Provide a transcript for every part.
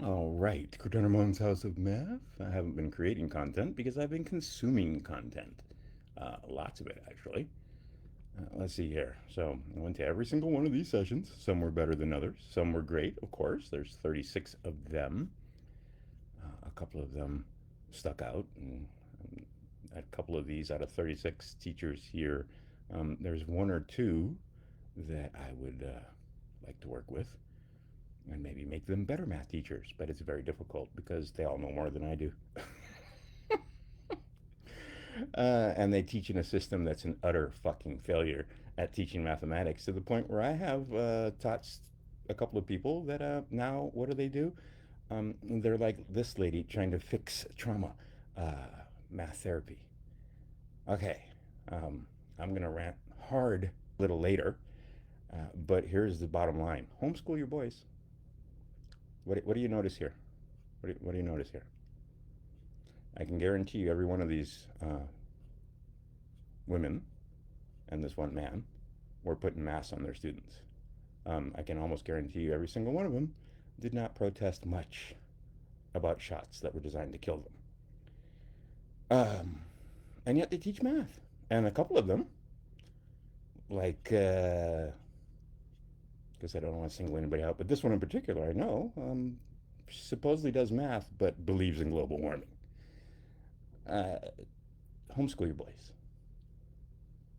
All right, Cordonamone's House of Math. I haven't been creating content because I've been consuming content. Lots of it, actually. Let's see here. So I went to every single one of these sessions. Some were better than others. Some were great, of course. There's 36 of them. A couple of them stuck out. And a couple of these out of 36 teachers here, there's one or two that I would like to work with and maybe make them better math teachers. But it's very difficult because they all know more than I do. And they teach in a system that's an utter fucking failure at teaching mathematics to the point where I have taught a couple of people that now what do they do? They're like this lady trying to fix trauma, uh, math therapy. Okay, um, I'm going to rant hard a little later, but here's the bottom line: homeschool your boys. What do you notice here? What do you notice here? I can guarantee you every one of these women and this one man were putting masks on their students. I can almost guarantee you every single one of them did not protest much about shots that were designed to kill them. Um, and yet they teach math. And a couple of them, like, because I don't want to single anybody out, but this one in particular, I know, supposedly does math but believes in global warming. Uh, Homeschool your boys.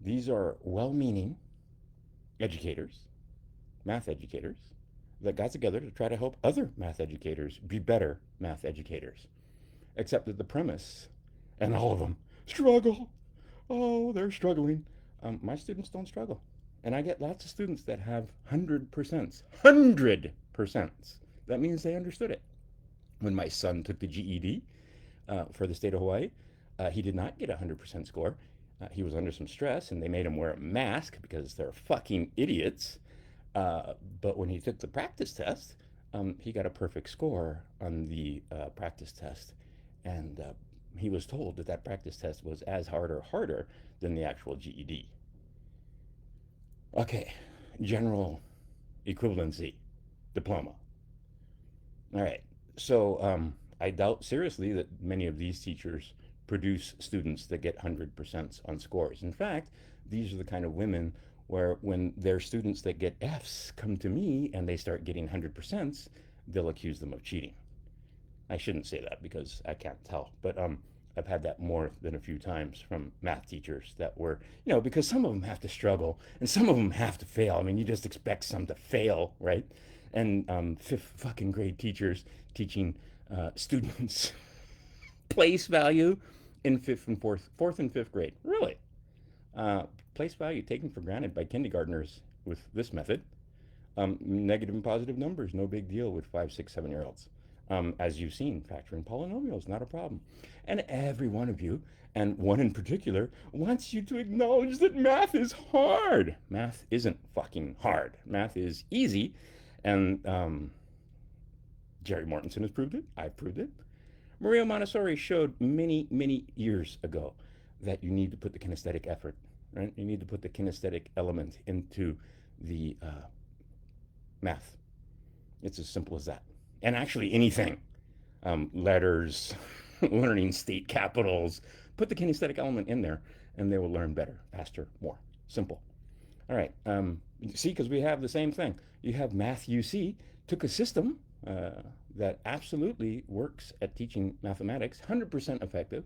These are well meaning educators, math educators, that got together to try to help other math educators be better math educators. Except that the premise, and all of them, struggle. Oh, they're struggling. My students don't struggle. And I get lots of students that have 100%. 100%. That means they understood it. When my son took the GED for the state of Hawaii, he did not get a 100% score. He was under some stress and they made him wear a mask because they're fucking idiots. But when he took the practice test, he got a perfect score on the practice test. And he was told that that practice test was as hard or harder than the actual GED. Okay, general equivalency diploma. All right. So I doubt seriously that many of these teachers produce students that get 100% on scores. In fact, these are the kind of women where when their students that get Fs come to me and they start getting 100%, they'll accuse them of cheating. I shouldn't say that because I can't tell, but I've had that more than a few times from math teachers that were, because some of them have to struggle and some of them have to fail. I mean, you just expect some to fail, right? And fifth fucking grade teachers teaching students place value in fourth and fifth grade. Really? Uh, Place value taken for granted by kindergartners with this method. Negative and positive numbers, no big deal with 5, 6, 7 year olds. As you've seen, factoring polynomials, not a problem. And every one of you, and one in particular, wants you to acknowledge that math is hard. Math isn't fucking hard. Math is easy. And Jerry Mortensen has proved it. I've proved it. Maria Montessori showed many, many years ago that you need to put the kinesthetic effort, right? You need to put the kinesthetic element into the math. It's as simple as that. And actually, anything, letters, learning state capitals, put the kinesthetic element in there, and they will learn better, faster, more. Simple. All right. See, because we have the same thing. You have Math UC took a system that absolutely works at teaching mathematics, 100% effective.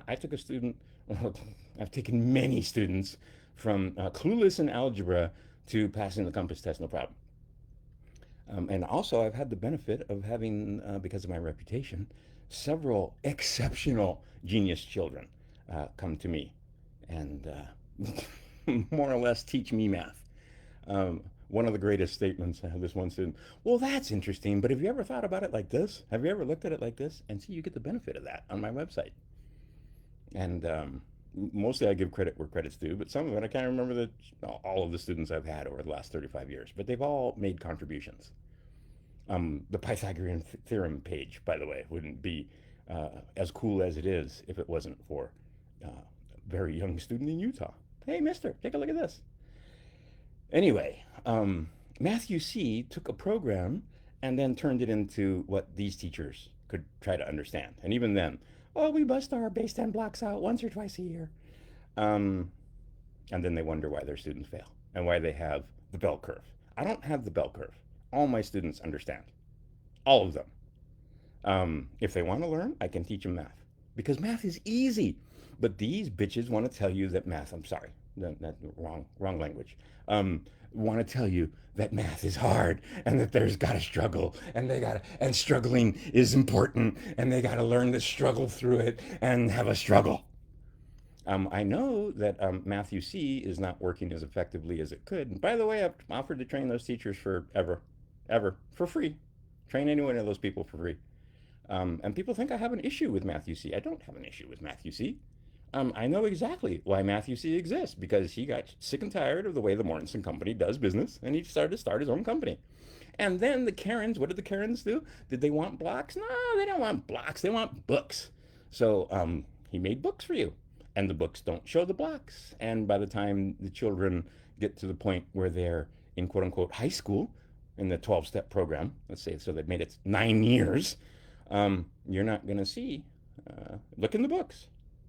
I took a student, well, I've taken many students from clueless in algebra to passing the compass test, no problem. And also, I've had the benefit of having, because of my reputation, several exceptional genius children come to me and more or less teach me math. One of the greatest statements, I have this one student, well, that's interesting, but have you ever thought about it like this? Have you ever looked at it like this? And see, you get the benefit of that on my website. And mostly I give credit where credit's due, but some of it I can't remember all of the students I've had over the last 35 years, but they've all made contributions. The Pythagorean theorem page, by the way, wouldn't be as cool as it is if it wasn't for a very young student in Utah. Hey, mister, take a look at this. Anyway, Matthew C. took a program and then turned it into what these teachers could try to understand. And even then, oh, we bust our base 10 blocks out once or twice a year. Um, and then they wonder why their students fail and why they have the bell curve. I don't have the bell curve. All my students understand, all of them. If they want to learn, I can teach them math because math is easy. But these bitches want to tell you that math. I'm sorry, wrong language. Want to tell you that math is hard and that there's got to struggle and they got to and struggling is important and they got to learn to struggle through it and have a struggle. I know that Math UC is not working as effectively as it could. And by the way, I've offered to train those teachers forever, ever, for free. Train any one of those people for free. And people think I have an issue with Matthew C. I don't have an issue with Matthew C. I know exactly why Matthew C. exists because he got sick and tired of the way the Mortensen Company does business, and he started to start his own company. And then the Karens, what did the Karens do? Did they want blocks? No, they don't want blocks. They want books. So he made books for you, and the books don't show the blocks. And by the time the children get to the point where they're in quote unquote high school in the 12-step program, let's say, so they've made it 9 years, you're not going to see, look in the books,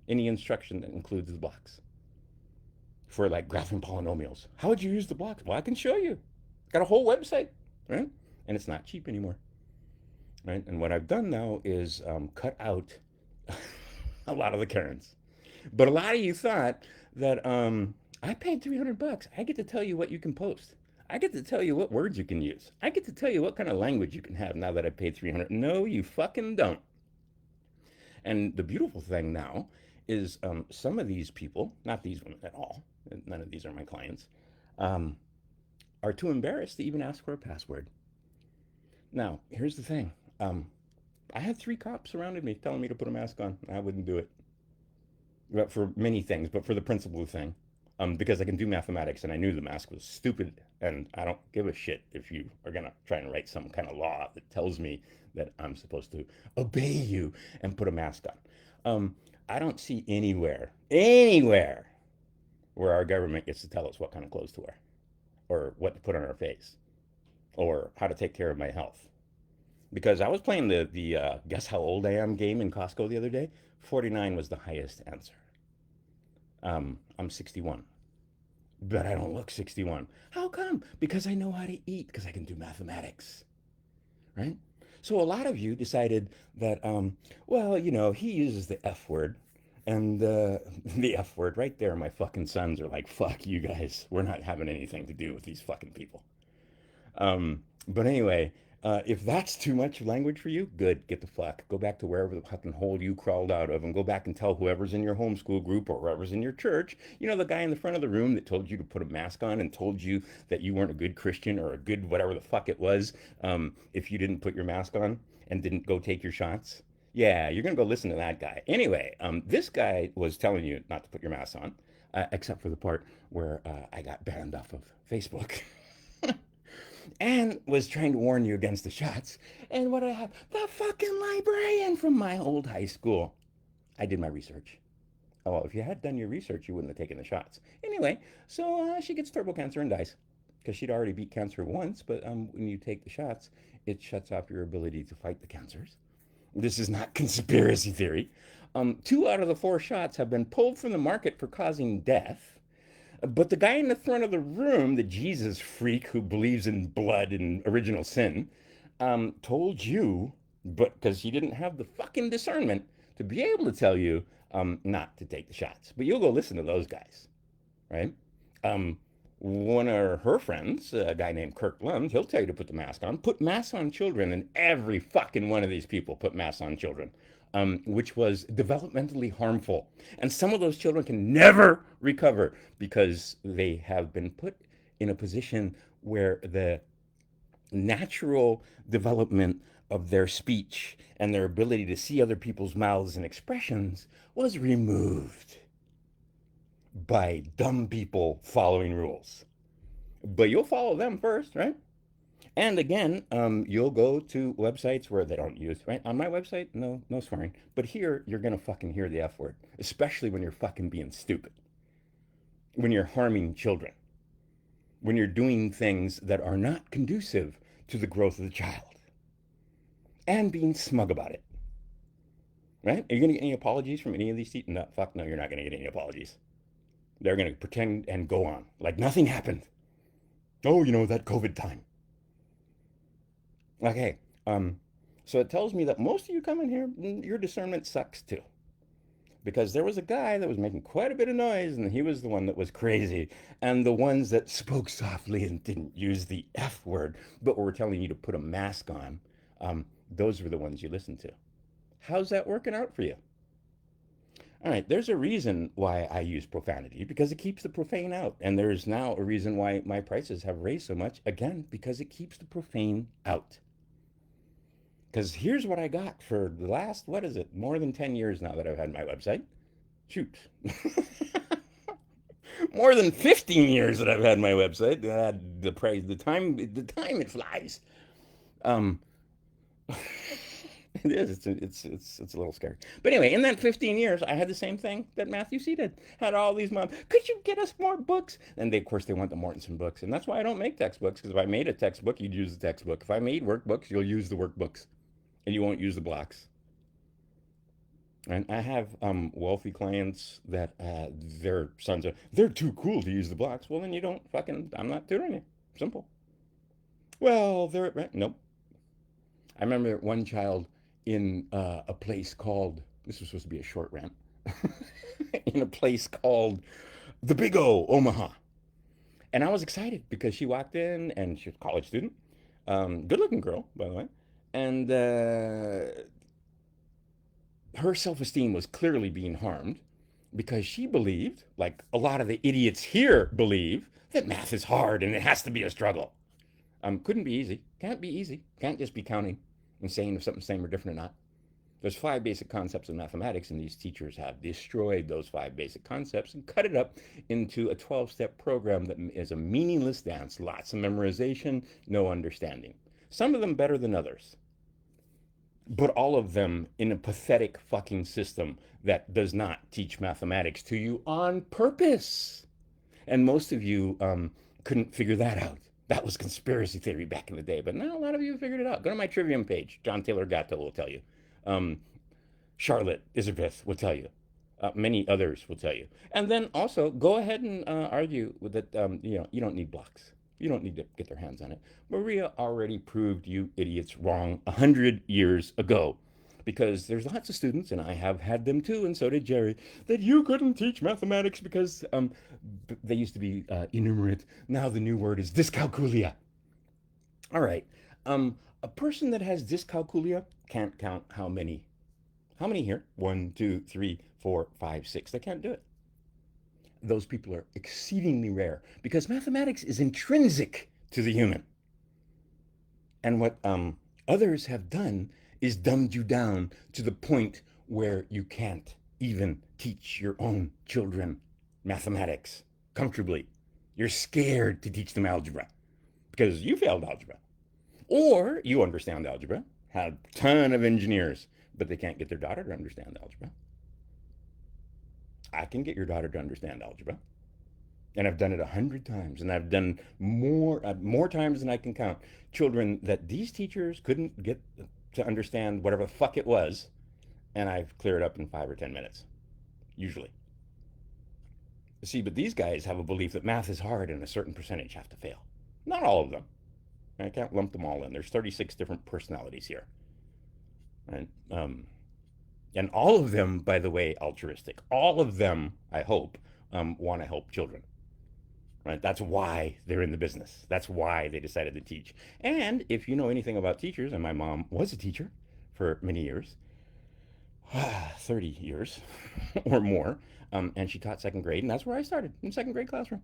any instruction that includes the blocks for like graphing polynomials. How would you use the blocks? Well, I can show you. Got a whole website, right? And it's not cheap anymore, right? And what I've done now is cut out a lot of the Karens. But a lot of you thought that I paid $300. I get to tell you what you can post. I get to tell you what words you can use. I get to tell you what kind of language you can have now that I paid 300. No, you fucking don't. And the beautiful thing now is some of these people, not these ones at all, none of these are my clients, um, are too embarrassed to even ask for a password. Now, here's the thing. I had 3 cops surrounded me telling me to put a mask on. I wouldn't do it. But for many things, but for the principal thing, because I can do mathematics and I knew the mask was stupid, and I don't give a shit if you are gonna try and write some kind of law that tells me that I'm supposed to obey you and put a mask on. I don't see anywhere where our government gets to tell us what kind of clothes to wear, or what to put on our face, or how to take care of my health. Because I was playing the guess how old I am game in Costco the other day. 49 was the highest answer. I'm 61, but I don't look 61. How come? Because I know how to eat, because I can do mathematics, right? So a lot of you decided that, well, he uses the F word, and the F word right there. My fucking sons are like, fuck you guys. We're not having anything to do with these fucking people. But anyway, if that's too much language for you, good, get the fuck. Go back to wherever the fucking hole you crawled out of and go back and tell whoever's in your homeschool group or whoever's in your church, the guy in the front of the room that told you to put a mask on and told you that you weren't a good Christian or a good whatever the fuck it was, if you didn't put your mask on and didn't go take your shots. Yeah, you're going to go listen to that guy. Anyway, this guy was telling you not to put your mask on, except for the part where I got banned off of Facebook. And was trying to warn you against the shots. And what did I have? The fucking librarian from my old high school. I did my research. Oh, well, if you had done your research, you wouldn't have taken the shots. Anyway, so she gets turbo cancer and dies because she'd already beat cancer once. But when you take the shots, it shuts off your ability to fight the cancers. This is not conspiracy theory. 2 out of the 4 shots have been pulled from the market for causing death. But the guy in the front of the room, the Jesus freak who believes in blood and original sin, told you, but because he didn't have the fucking discernment to be able to tell you not to take the shots. But you'll go listen to those guys, right? One of her friends, a guy named Kirk Lund, he'll tell you to put the mask on. Put masks on children, and every fucking one of these people put masks on children, which was developmentally harmful. And some of those children can never recover because they have been put in a position where the natural development of their speech and their ability to see other people's mouths and expressions was removed by dumb people following rules. But you'll follow them first, right? And again, you'll go to websites where they don't use, right? On my website, no swearing. But here, you're going to fucking hear the F word, especially when you're fucking being stupid, when you're harming children, when you're doing things that are not conducive to the growth of the child. and being smug about it. Right? Are you going to get any apologies from any of these teachers? No, fuck no, you're not going to get any apologies. They're going to pretend and go on like nothing happened. Oh, that COVID time. Okay. So it tells me that most of you coming here, your discernment sucks too. Because there was a guy that was making quite a bit of noise, and he was the one that was crazy. And the ones that spoke softly and didn't use the F word, but were telling you to put a mask on, those were the ones you listened to. How's that working out for you? All right, there's a reason why I use profanity because it keeps the profane out. And there's now a reason why my prices have raised so much, again, because it keeps the profane out. Because here's what I got for the last, what is it, more than 10 years now that I've had my website. Shoot. More than 15 years that I've had my website. The price, the time it flies. Um, it is. It's a little scary. But anyway, in that 15 years, I had the same thing that Matthew C did. Had all these moms. Could you get us more books? And of course, they want the Mortensen books, and that's why I don't make textbooks. Because if I made a textbook, you'd use the textbook. If I made workbooks, you'll use the workbooks, and you won't use the blocks. And I have wealthy clients that their sons are they're too cool to use the blocks. Well, then you don't fucking. I'm not tutoring you. Simple. Well, they're right. Nope. I remember one child in a place called. This was supposed to be a short rant. In a place called the Big O, Omaha, and I was excited because she walked in and she was a college student, good-looking girl, by the way, and her self-esteem was clearly being harmed because she believed, like a lot of the idiots here believe, that math is hard and it has to be a struggle. Couldn't be easy. Can't be easy. Can't just be counting and saying if something's same or different or not. There's five basic concepts of mathematics, and these teachers have destroyed those five basic concepts and cut it up into a 12-step program that is a meaningless dance. Lots of memorization, no understanding. Some of them better than others, but all of them in a pathetic fucking system that does not teach mathematics to you on purpose. And most of you couldn't figure that out. That was conspiracy theory back in the day, but now a lot of you have figured it out. Go to my Trivium page. John Taylor Gatto will tell you. Um, Charlotte Isabeth will tell you. Many others will tell you. And then also go ahead and argue with that. You don't need blocks. You don't need to get their hands on it. Maria already proved you idiots wrong 100 years ago. Because there's lots of students, and I have had them too, and so did Jerry, that you couldn't teach mathematics because they used to be enumerate. Now the new word is dyscalculia. All right. A person that has dyscalculia can't count how many. How many here? One, two, three, four, five, six. They can't do it. Those people are exceedingly rare because mathematics is intrinsic to the human. And what others have done is dumbed you down to the point where you can't even teach your own children mathematics comfortably. You're scared to teach them algebra because you failed algebra. Or you understand algebra, have a ton of engineers, but they can't get their daughter to understand algebra. I can get your daughter to understand algebra. And I've done it 100 times, and I've done more times than I can count. Children that these teachers couldn't get to understand whatever the fuck it was, and I've cleared it up in 5 or 10 minutes, usually. See, but these guys have a belief that math is hard and a certain percentage have to fail. Not all of them. I can't lump them all in. There's 36 different personalities here. Right? And all of them, by the way, altruistic. All of them, I hope, want to help children. Right? That's why they're in the business. That's why they decided to teach. And if you know anything about teachers, and my mom was a teacher for many years, 30 years or more, and she taught second grade, and that's where I started, in second grade classroom.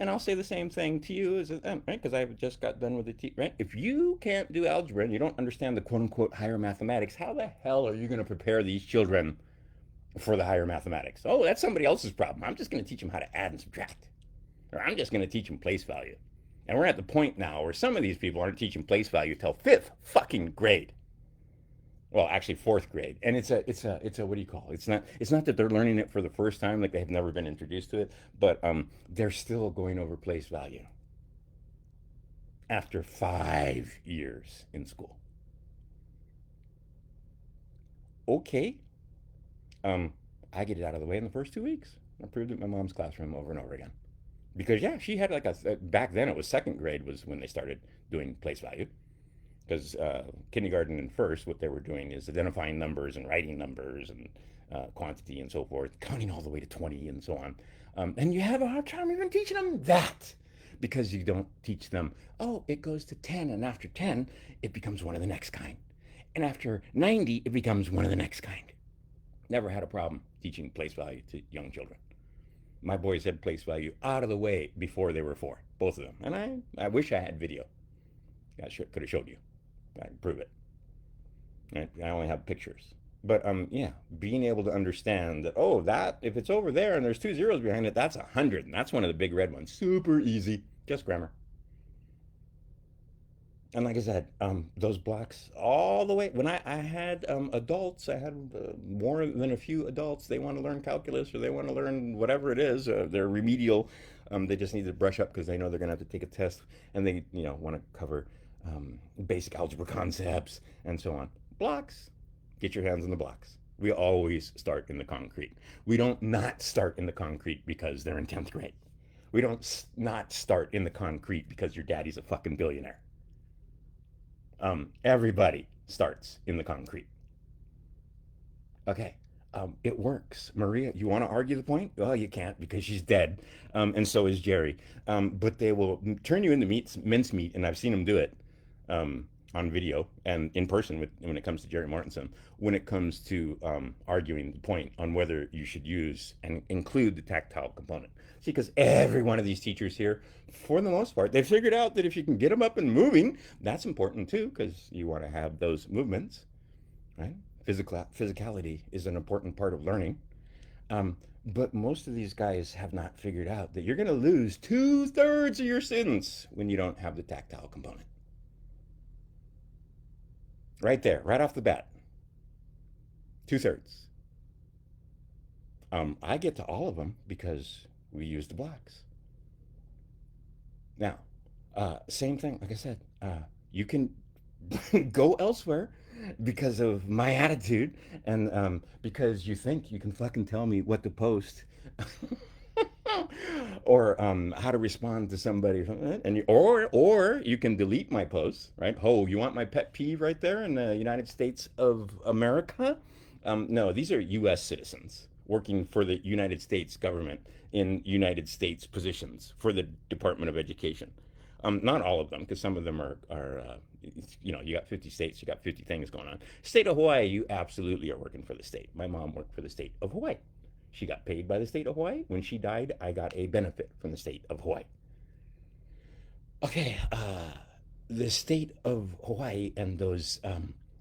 And I'll say the same thing to you, as right? Because I just got done with the right. If you can't do algebra and you don't understand the quote unquote higher mathematics, how the hell are you going to prepare these children for the higher mathematics? Oh, that's somebody else's problem. I'm just going to teach them how to add and subtract, or I'm just going to teach them place value. And we're at the point now where some of these people aren't teaching place value till fifth fucking grade. Well, actually fourth grade, and it's a what do you call it? It's not that they're learning it for the first time, like they have never been introduced to it, but they're still going over place value after 5 years in school. okay. Um, I get it out of the way in the first 2 weeks. I proved it in my mom's classroom over and over again. Because yeah, she had like back then it was second grade was when they started doing place value. Because kindergarten and first, what they were doing is identifying numbers and writing numbers and quantity and so forth, counting all the way to 20 and so on. And you have a hard time even teaching them that because you don't teach them, oh, it goes to 10, and after 10, it becomes one of the next kind. And after 90, it becomes one of the next kind. Never had a problem teaching place value to young children. My boys had place value out of the way before they were 4, both of them. And I wish I had video. I could have showed you. I can prove it. I only have pictures. But yeah, being able to understand that, oh, that if it's over there and there's 2 zeros behind it, that's 100, and that's one of the big red ones. Super easy, just grammar. And like I said, those blocks all the way. When I had adults, I had more than a few adults. They want to learn calculus or they want to learn whatever it is. They're remedial. They just need to brush up because they know they're going to have to take a test, and they want to cover basic algebra concepts and so on. Blocks. Get your hands on the blocks. We always start in the concrete. We don't not start in the concrete because they're in 10th grade. We don't not start in the concrete because your daddy's a fucking billionaire. Everybody starts in the concrete. Okay. It works. Maria, you want to argue the point? Well, you can't because she's dead. And so is Jerry. But they will turn you into mincemeat, and I've seen them do it on video and in person when it comes to Jerry Martinson, when it comes to arguing the point on whether you should use and include the tactile component. See, because every one of these teachers here, for the most part, they've figured out that if you can get them up and moving, that's important too, because you want to have those movements, right? Physicality is an important part of learning. But most of these guys have not figured out that you're going to lose 2/3 of your students when you don't have the tactile component. Right there, right off the bat, 2/3. I get to all of them because we use the blocks. Now, same thing, like I said, you can go elsewhere because of my attitude and because you think you can fucking tell me what to post or how to respond to somebody, and or you can delete my posts, right? Oh, you want my pet peeve right there in the United States of America? No, these are U.S. citizens working for the United States government in United States positions for the Department of Education. Not all of them, because some of them are you got 50 states, you got 50 things going on. State of Hawaii, you absolutely are working for the state. My mom worked for the state of Hawaii. She got paid by the state of Hawaii. When she died, I got a benefit from the state of Hawaii. Okay, the state of Hawaii and those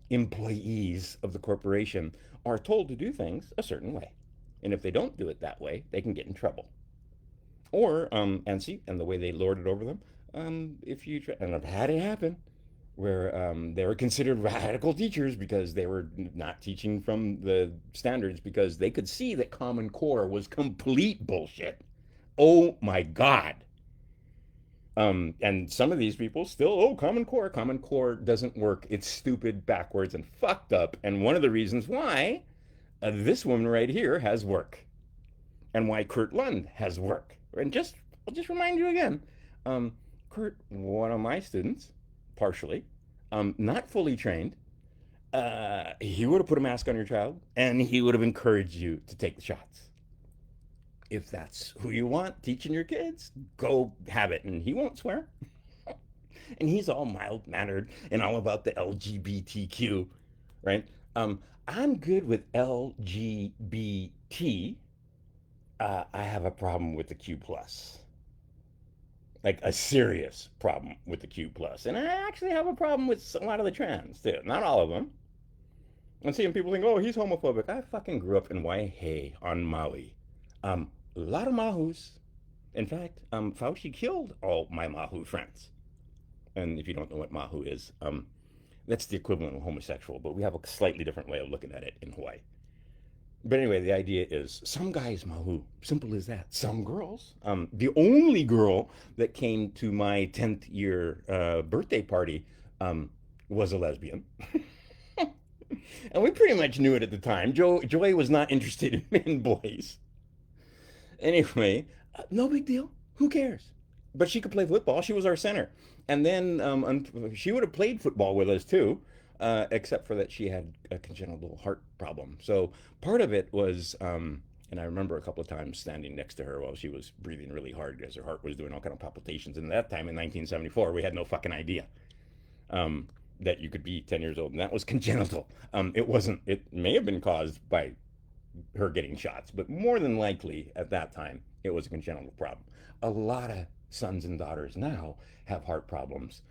employees of the corporation are told to do things a certain way. And if they don't do it that way, they can get in trouble. Or, and see, and the way they lord it over them, if you try, and I've had it happen, where they were considered radical teachers because they were not teaching from the standards because they could see that Common Core was complete bullshit. Oh my God. And some of these people still, oh, Common Core doesn't work. It's stupid, backwards, and fucked up. And one of the reasons why this woman right here has work, and why Kurt Lund has work. And I'll just remind you again, Kurt, one of my students, partially, not fully trained, he would have put a mask on your child, and he would have encouraged you to take the shots. If that's who you want teaching your kids, go have it. And he won't swear. And he's all mild mannered and all about the LGBTQ, right? I'm good with LGBT. I have a problem with the Q plus, like a serious problem with the Q plus, and I actually have a problem with a lot of the trans too. Not all of them. I'm seeing people think, "Oh, he's homophobic." I fucking grew up in Waihee on Maui. A lot of Mahus. In fact, Fauci killed all my Mahu friends. And if you don't know what Mahu is, that's the equivalent of homosexual, but we have a slightly different way of looking at it in Hawaii. But anyway, the idea is some guys Mahu, simple as that. Some girls. The only girl that came to my 10th year birthday party was a lesbian. And we pretty much knew it at the time. Joy was not interested in boys. Anyway, no big deal. Who cares? But she could play football. She was our center. And then she would have played football with us too, except for that she had a congenital heart problem. So part of it was, and I remember a couple of times standing next to her while she was breathing really hard because her heart was doing all kind of palpitations. And at that time in 1974, we had no fucking idea that you could be 10 years old, and that was congenital. It wasn't. It may have been caused by her getting shots, but more than likely at that time it was a congenital problem. A lot of sons and daughters now have heart problems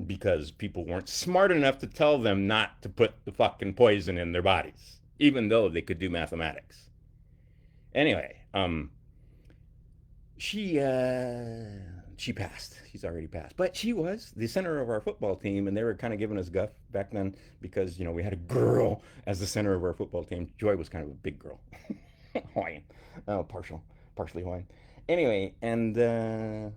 because people weren't smart enough to tell them not to put the fucking poison in their bodies, even though they could do mathematics. Anyway, she passed. She's already passed. But she was the center of our football team, and they were kind of giving us guff back then because we had a girl as the center of our football team. Joy was kind of a big girl, Hawaiian, partially Hawaiian. Anyway, and the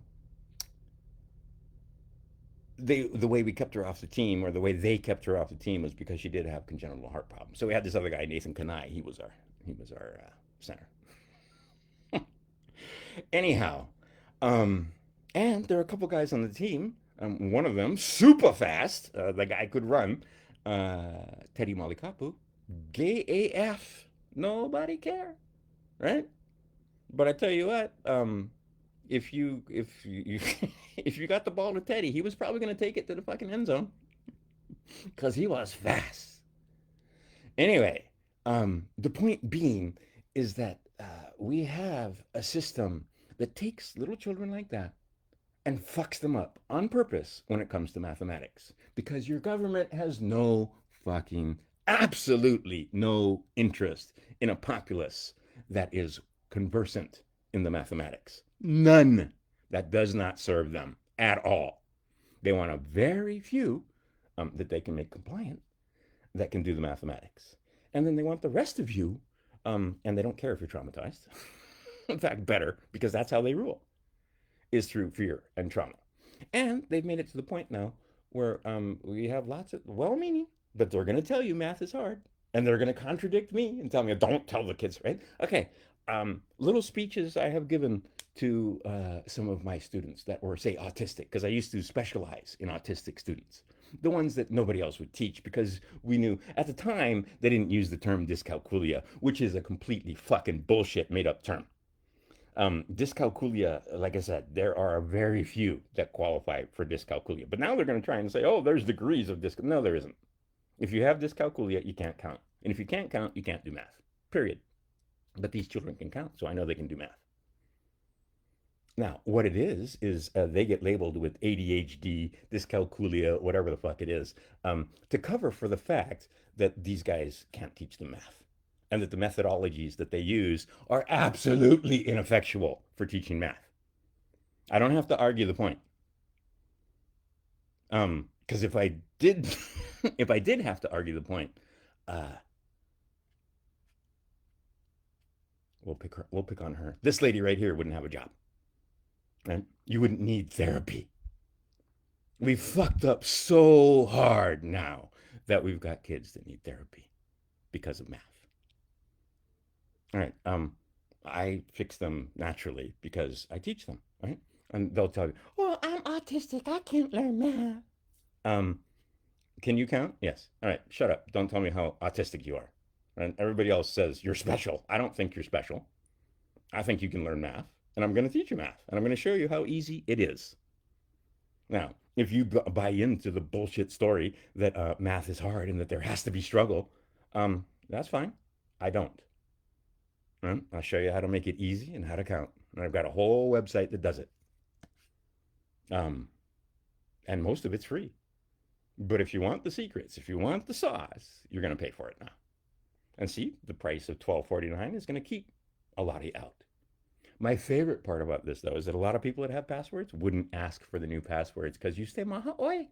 way we kept her off the team, or the way they kept her off the team, was because she did have congenital heart problems. So we had this other guy, Nathan Kanai. He was our center. Anyhow, um, and there are a couple guys on the team. One of them, super fast, the guy could run. Teddy Malikapu, gay AF. Nobody care, right? But I tell you what, if you if you got the ball to Teddy, he was probably going to take it to the fucking end zone because he was fast. Anyway, the point being is that we have a system that takes little children like that and fucks them up on purpose when it comes to mathematics because your government has no fucking, absolutely no interest in a populace that is conversant in the mathematics. None. That does not serve them at all. They want a very few that they can make compliant that can do the mathematics. And then they want the rest of you, and they don't care if you're traumatized. In fact, better, because that's how they rule, is through fear and trauma. And they've made it to the point now where we have lots of well-meaning, but they're going to tell you math is hard. And they're going to contradict me and tell me, don't tell the kids, right? Okay. Little speeches I have given to some of my students that were, say, autistic, because I used to specialize in autistic students, the ones that nobody else would teach, because we knew at the time they didn't use the term dyscalculia, which is a completely fucking bullshit made up term. Dyscalculia, like I said, there are very few that qualify for dyscalculia. But now they're going to try and say, oh, there's degrees of dyscalculia. No, there isn't. If you have dyscalculia, you can't count. And if you can't count, you can't do math. Period. But these children can count, so I know they can do math. Now, what it is they get labeled with ADHD, dyscalculia, whatever the fuck it is, to cover for the fact that these guys can't teach them math and that the methodologies that they use are absolutely ineffectual for teaching math. I don't have to argue the point. Because if I did, if I did have to argue the point, uh, we'll pick on her. This lady right here wouldn't have a job. Right? You wouldn't need therapy. We've fucked up so hard now that we've got kids that need therapy because of math. All right. I fix them naturally because I teach them, right? And they'll tell you, "Well, I'm autistic. I can't learn math." Um, can you count? Yes. All right. Shut up. Don't tell me how autistic you are. Right? Everybody else says you're special. I don't think you're special. I think you can learn math, and I'm going to teach you math, and I'm going to show you how easy it is. Now, if you buy into the bullshit story that math is hard and that there has to be struggle, that's fine. I don't. Right? I'll show you how to make it easy and how to count. And I've got a whole website that does it. Um, and most of it's free. But if you want the secrets, if you want the sauce, you're going to pay for it now. And see, the price of $12.49 is going to keep a lot of you out. My favorite part about this, though, is that a lot of people that have passwords wouldn't ask for the new passwords because you stay maha oi.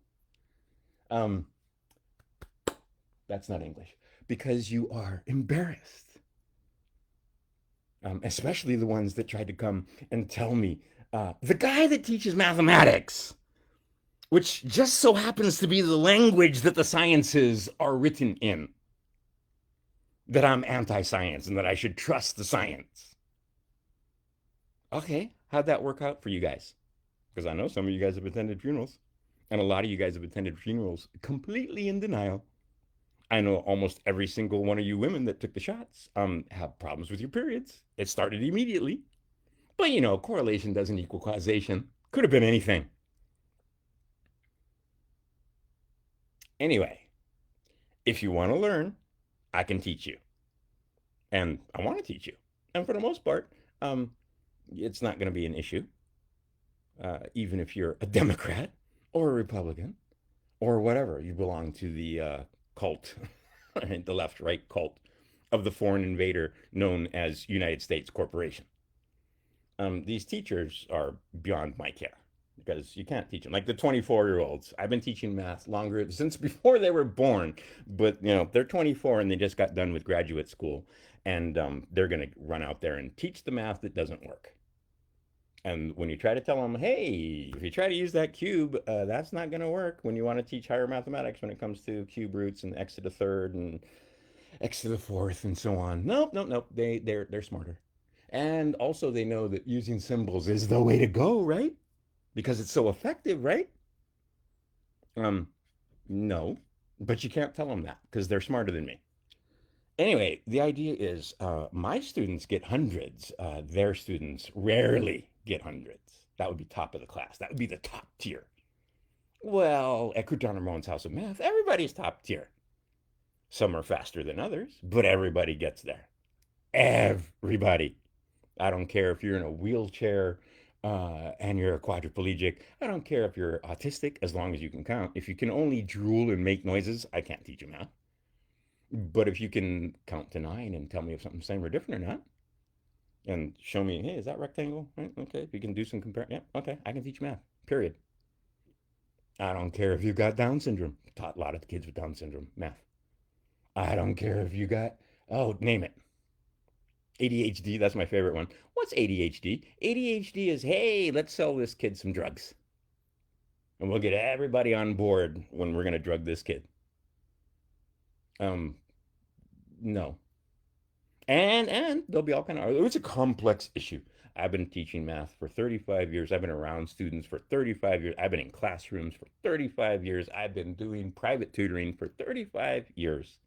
Um, that's not English. Because you are embarrassed. Especially the ones that tried to come and tell me, the guy that teaches mathematics, which just so happens to be the language that the sciences are written in. that I'm anti-science and that I should trust the science. Okay, how'd that work out for you guys? Because I know some of you guys have attended funerals, and a lot of you guys have attended funerals completely in denial. I know almost every single one of you women that took the shots have problems with your periods. It started immediately. But correlation doesn't equal causation. Could have been anything. Anyway, if you want to learn, I can teach you. And I want to teach you. And for the most part, um, it's not going to be an issue, even if you're a Democrat or a Republican or whatever. You belong to the cult, the left right cult of the foreign invader known as United States Corporation. These teachers are beyond my care because you can't teach them. Like the 24-year-olds, I've been teaching math longer since before they were born, but they're 24 and they just got done with graduate school, and they're going to run out there and teach the math that doesn't work. And when you try to tell them, hey, if you try to use that cube, that's not going to work when you want to teach higher mathematics when it comes to cube roots and x to the third and x to the fourth and so on. Nope, nope, nope. They're smarter. And also they know that using symbols is the way to go, right? Because it's so effective, right? Um, no, but you can't tell them that because they're smarter than me. Anyway, the idea is my students get hundreds. Their students rarely get hundreds. That would be top of the class. That would be the top tier. Well, at Crouton Ramon's House of Math, everybody's top tier. Some are faster than others, but everybody gets there. Everybody. I don't care if you're in a wheelchair and you're a quadriplegic. I don't care if you're autistic, as long as you can count. If you can only drool and make noises, I can't teach you math. But if you can count to nine and tell me if something's same or different or not, and show me, hey, is that rectangle? Right? Okay, if you can do some compare, yeah, okay, I can teach math. Period. I don't care if you got Down syndrome. Taught a lot of kids with Down syndrome math. I don't care if you got, oh, name it. ADHD, that's my favorite one. What's ADHD? ADHD is, hey, let's sell this kid some drugs. And we'll get everybody on board when we're going to drug this kid. Um, no. And there'll be all kind of, it's a complex issue. I've been teaching math for 35 years. I've been around students for 35 years. I've been in classrooms for 35 years. I've been doing private tutoring for 35 years.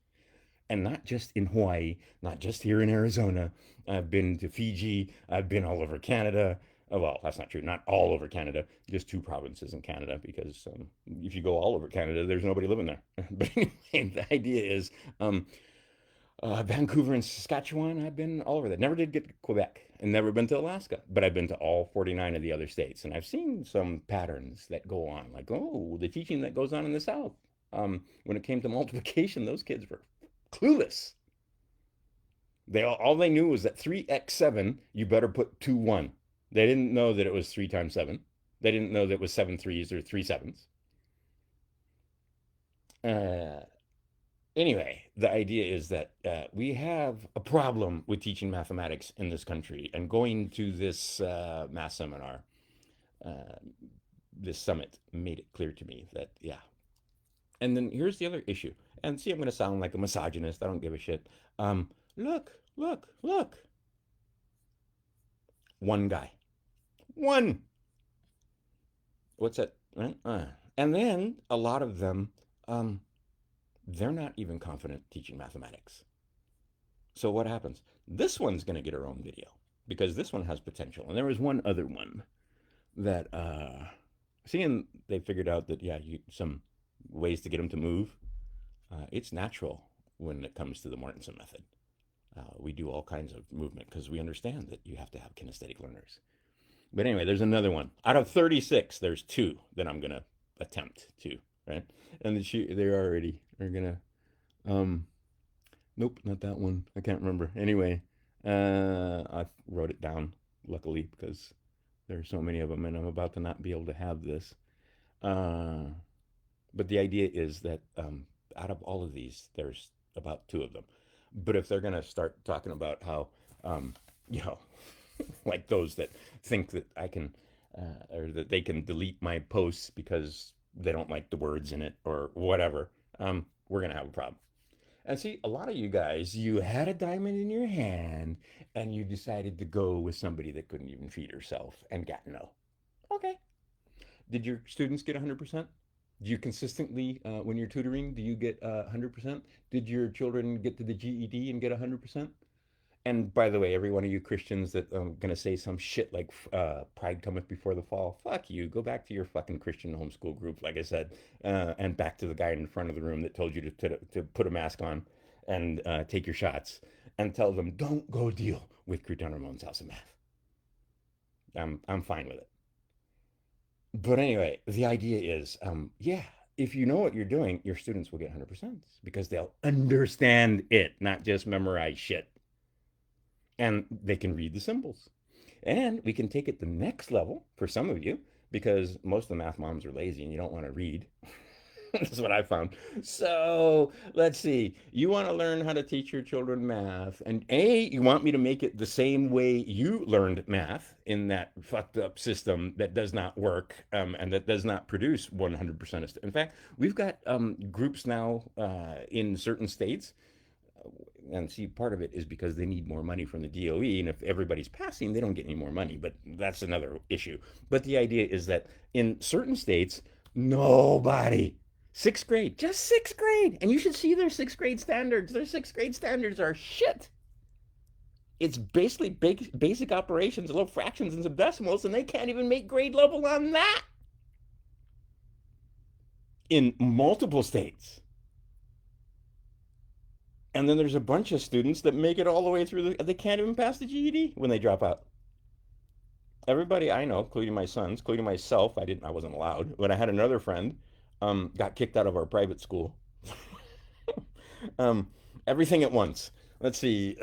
And not just in Hawaii, not just here in Arizona. I've been to Fiji. I've been all over Canada. Oh, well, that's not true. Not all over Canada, just two provinces in Canada, because if you go all over Canada, there's nobody living there. But anyway, the idea is Vancouver and Saskatchewan, I've been all over that. Never did get to Quebec and never been to Alaska, but I've been to all 49 of the other states. And I've seen some patterns that go on, like, oh, the teaching that goes on in the South. When it came to multiplication, those kids were clueless. All they knew was that 3x7, you better put 2 1. They didn't know that it was 3 times 7. They didn't know that it was 7 threes or 3 sevens. Uh, anyway, the idea is that we have a problem with teaching mathematics in this country. And going to this math seminar, uh, this summit, made it clear to me that, yeah. And then here's the other issue. And see, I'm going to sound like a misogynist. I don't give a shit. Look, look, look. One guy. One. What's that? Right? And then a lot of them, um, they're not even confident teaching mathematics. So what happens? This one's going to get her own video because this one has potential. And there was one other one that, seeing they figured out that, yeah, some ways to get them to move. It's natural when it comes to the Mortensen method. We do all kinds of movement because we understand that you have to have kinesthetic learners. But anyway, there's another one. Out of 36, there's two that I'm going to attempt to, right? And they already are going to, nope, not that one. I can't remember. Anyway, I wrote it down, luckily, because there are so many of them and I'm about to not be able to have this. Uh, but the idea is that out of all of these, there's about two of them. But if they're going to start talking about how, um, you know, like those that think that I can, or that they can delete my posts because they don't like the words in it or whatever, we're going to have a problem. And see, a lot of you guys, you had a diamond in your hand and you decided to go with somebody that couldn't even feed herself and got no. Okay. Did your students get 100%? Do you consistently, when you're tutoring, do you get 100%? Did your children get to the GED and get 100%? And by the way, every one of you Christians that going to say some shit like pride cometh before the fall, fuck you. Go back to your fucking Christian homeschool group, like I said, and back to the guy in the front of the room that told you to put a mask on and take your shots and tell them, don't go deal with Crouton Ramon's House of Math. I'm fine with it. But anyway, the idea is, yeah, if you know what you're doing, your students will get 100% because they'll understand it, not just memorize shit. And they can read the symbols. And we can take it the next level for some of you because most of the math moms are lazy and you don't want to read. That's what I found. So let's see. You want to learn how to teach your children math, and you want me to make it the same way you learned math in that fucked up system that does not work and that does not produce 100% of. In fact, we've got groups now in certain states, and see, part of it is because they need more money from the DOE, and if everybody's passing, they don't get any more money. But that's another issue. But the idea is that in certain states, nobody, sixth grade, just sixth grade, and you should see their sixth grade standards. Their sixth grade standards are shit. It's basically basic operations, little fractions and some decimals, and they can't even make grade level on that in multiple states. And then there's a bunch of students that make it all the way through they can't even pass the GED when they drop out. Everybody I know, including my sons, including myself, I wasn't allowed. But I had another friend, got kicked out of our private school. um, Everything at once. Let's see.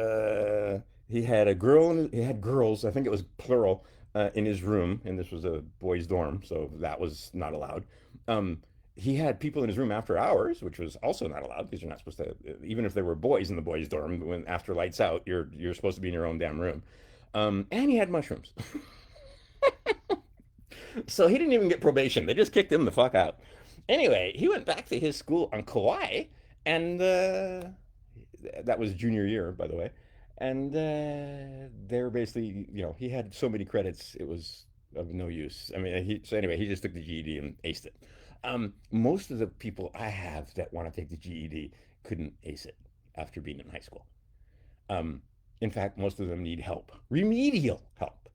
He had a girl. He had girls. I think it was plural in his room, and this was a boys' dorm, so that was not allowed. Um, he had people in his room after hours, which was also not allowed because you're not supposed to. Even if there were boys in the boys' dorm, when after lights out, you're supposed to be in your own damn room. And he had mushrooms. So he didn't even get probation. They just kicked him the fuck out. Anyway, he went back to his school on Kauai, and that was junior year, by the way. And they were basically, he had so many credits, it was of no use. I mean, so anyway, he just took the GED and aced it. Most of the people I have that want to take the GED couldn't ace it after being in high school. Um, in fact, most of them need help, remedial help,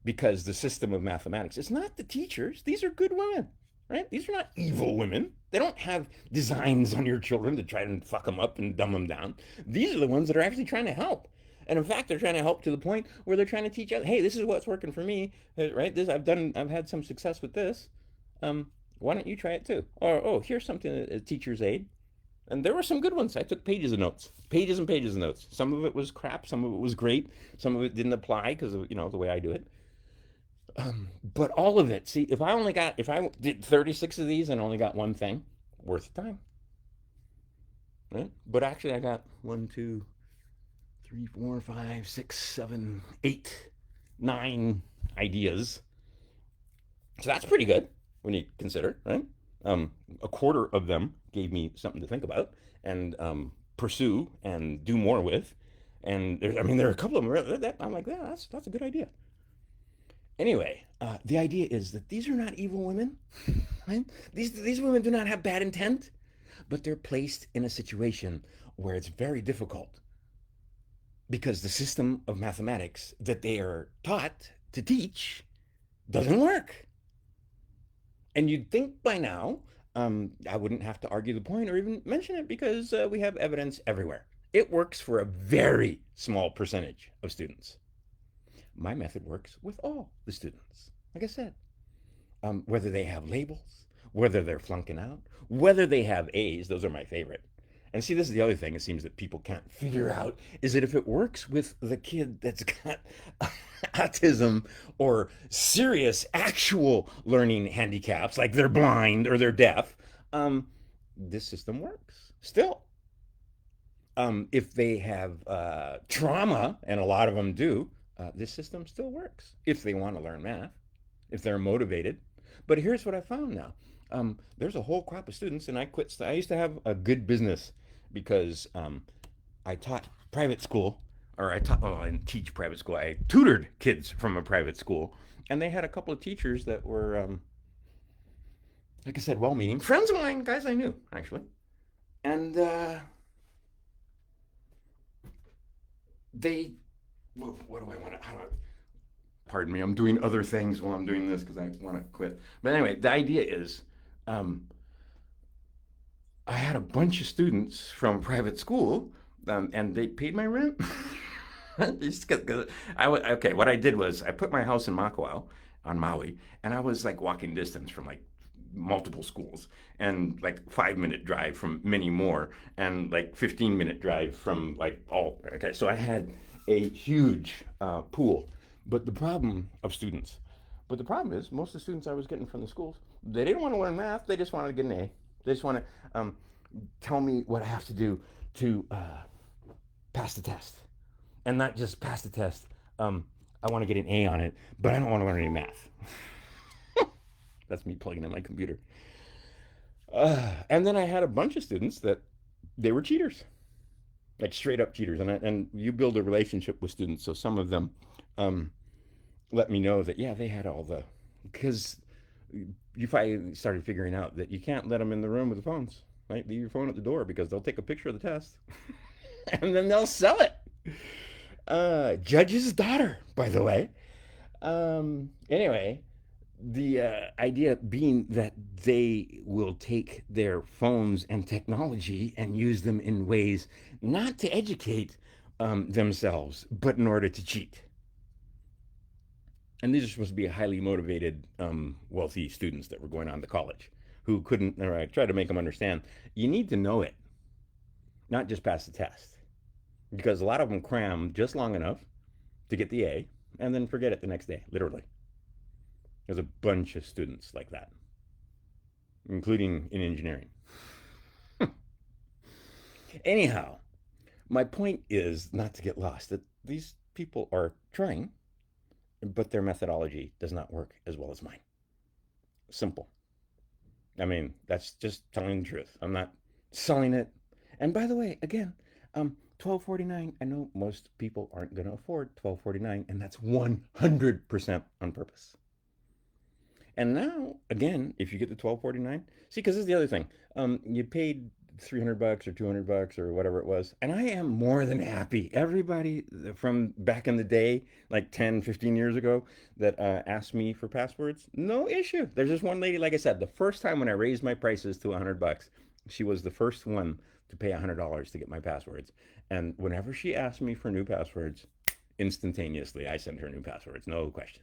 because the system of mathematics, it's not the teachers. These are good women, right? These are not evil women. They don't have designs on your children to try and fuck them up and dumb them down. These are the ones that are actually trying to help. And in fact, they're trying to help to the point where they're trying to teach us, hey, this is what's working for me, right? I've had some success with this. Why don't you try it too? Or, oh, here's something, a teacher's aid. And there were some good ones. I took pages of notes, pages and pages of notes. Some of it was crap. Some of it was great. Some of it didn't apply because of, the way I do it. But all of it, see, if I did 36 of these and only got one thing, worth the time, right? But actually, I got one, two, three, four, five, six, seven, eight, nine ideas. So that's pretty good when you consider, right? A quarter of them gave me something to think about and pursue and do more with. And there are a couple of them that I'm like, yeah, that's a good idea. Anyway, the idea is that these are not evil women, right? These women do not have bad intent, but they're placed in a situation where it's very difficult because the system of mathematics that they are taught to teach doesn't work. And you'd think by now, I wouldn't have to argue the point or even mention it because we have evidence everywhere. It works for a very small percentage of students. My method works with all the students. Like I said, whether they have labels, whether they're flunking out, whether they have A's, those are my favorite. And see, this is the other thing it seems that people can't figure out is that if it works with the kid that's got autism or serious actual learning handicaps, like they're blind or they're deaf, this system works still. If they have trauma, and a lot of them do, this system still works if they want to learn math, if they're motivated. But here's what I found now. There's a whole crop of students, and I quit. I used to have a good business because I taught private school, or I taught, well, I didn't teach private school. I tutored kids from a private school, and they had a couple of teachers that were, like I said, well-meaning friends of mine, guys I knew actually, and they, what do I want to? How do I, pardon me, I'm doing other things while I'm doing this because I want to quit. But anyway, the idea is, um, I had a bunch of students from private school, and they paid my rent. Just 'cause okay, what I did was I put my house in Makawao on Maui, and I was like walking distance from like multiple schools, and like 5 minute drive from many more, and like 15 minute drive from like all. Okay, so I had a huge pool, but the problem of students, but the problem is most of the students I was getting from the schools, they didn't want to learn math. They just wanted to get an A. They just want to tell me what I have to do to pass the test, and not just pass the test. I want to get an A on it, but I don't want to learn any math. That's me plugging in my computer. And then I had a bunch of students that they were cheaters, like straight up cheaters. And you build a relationship with students, so some of them um, let me know that yeah, they had all the, because you finally started figuring out that you can't let them in the room with the phones. Right, leave your phone at the door because they'll take a picture of the test and then they'll sell it. Judge's daughter, by the way. Anyway, the idea being that they will take their phones and technology and use them in ways not to educate themselves, but in order to cheat. And these are supposed to be highly motivated, wealthy students that were going on to college who couldn't, or I tried to make them understand you need to know it, not just pass the test. Because a lot of them cram just long enough to get the A and then forget it the next day, literally. There's a bunch of students like that, including in engineering. Anyhow, my point is not to get lost, that these people are trying, but their methodology does not work as well as mine. Simple. I mean, that's just telling the truth. I'm not selling it. And by the way, again, 1249. I know most people aren't going to afford 1249, and that's 100% on purpose. And now, again, if you get the 1249, see, because this is the other thing. You paid $300 or $200 or whatever it was, and I am more than happy. Everybody from back in the day, like 10, 15 years ago, that asked me for passwords, no issue. There's just one lady, like I said, the first time when I raised my prices to $100, she was the first one to pay $100 to get my passwords. And whenever she asked me for new passwords, instantaneously I sent her new passwords, no question.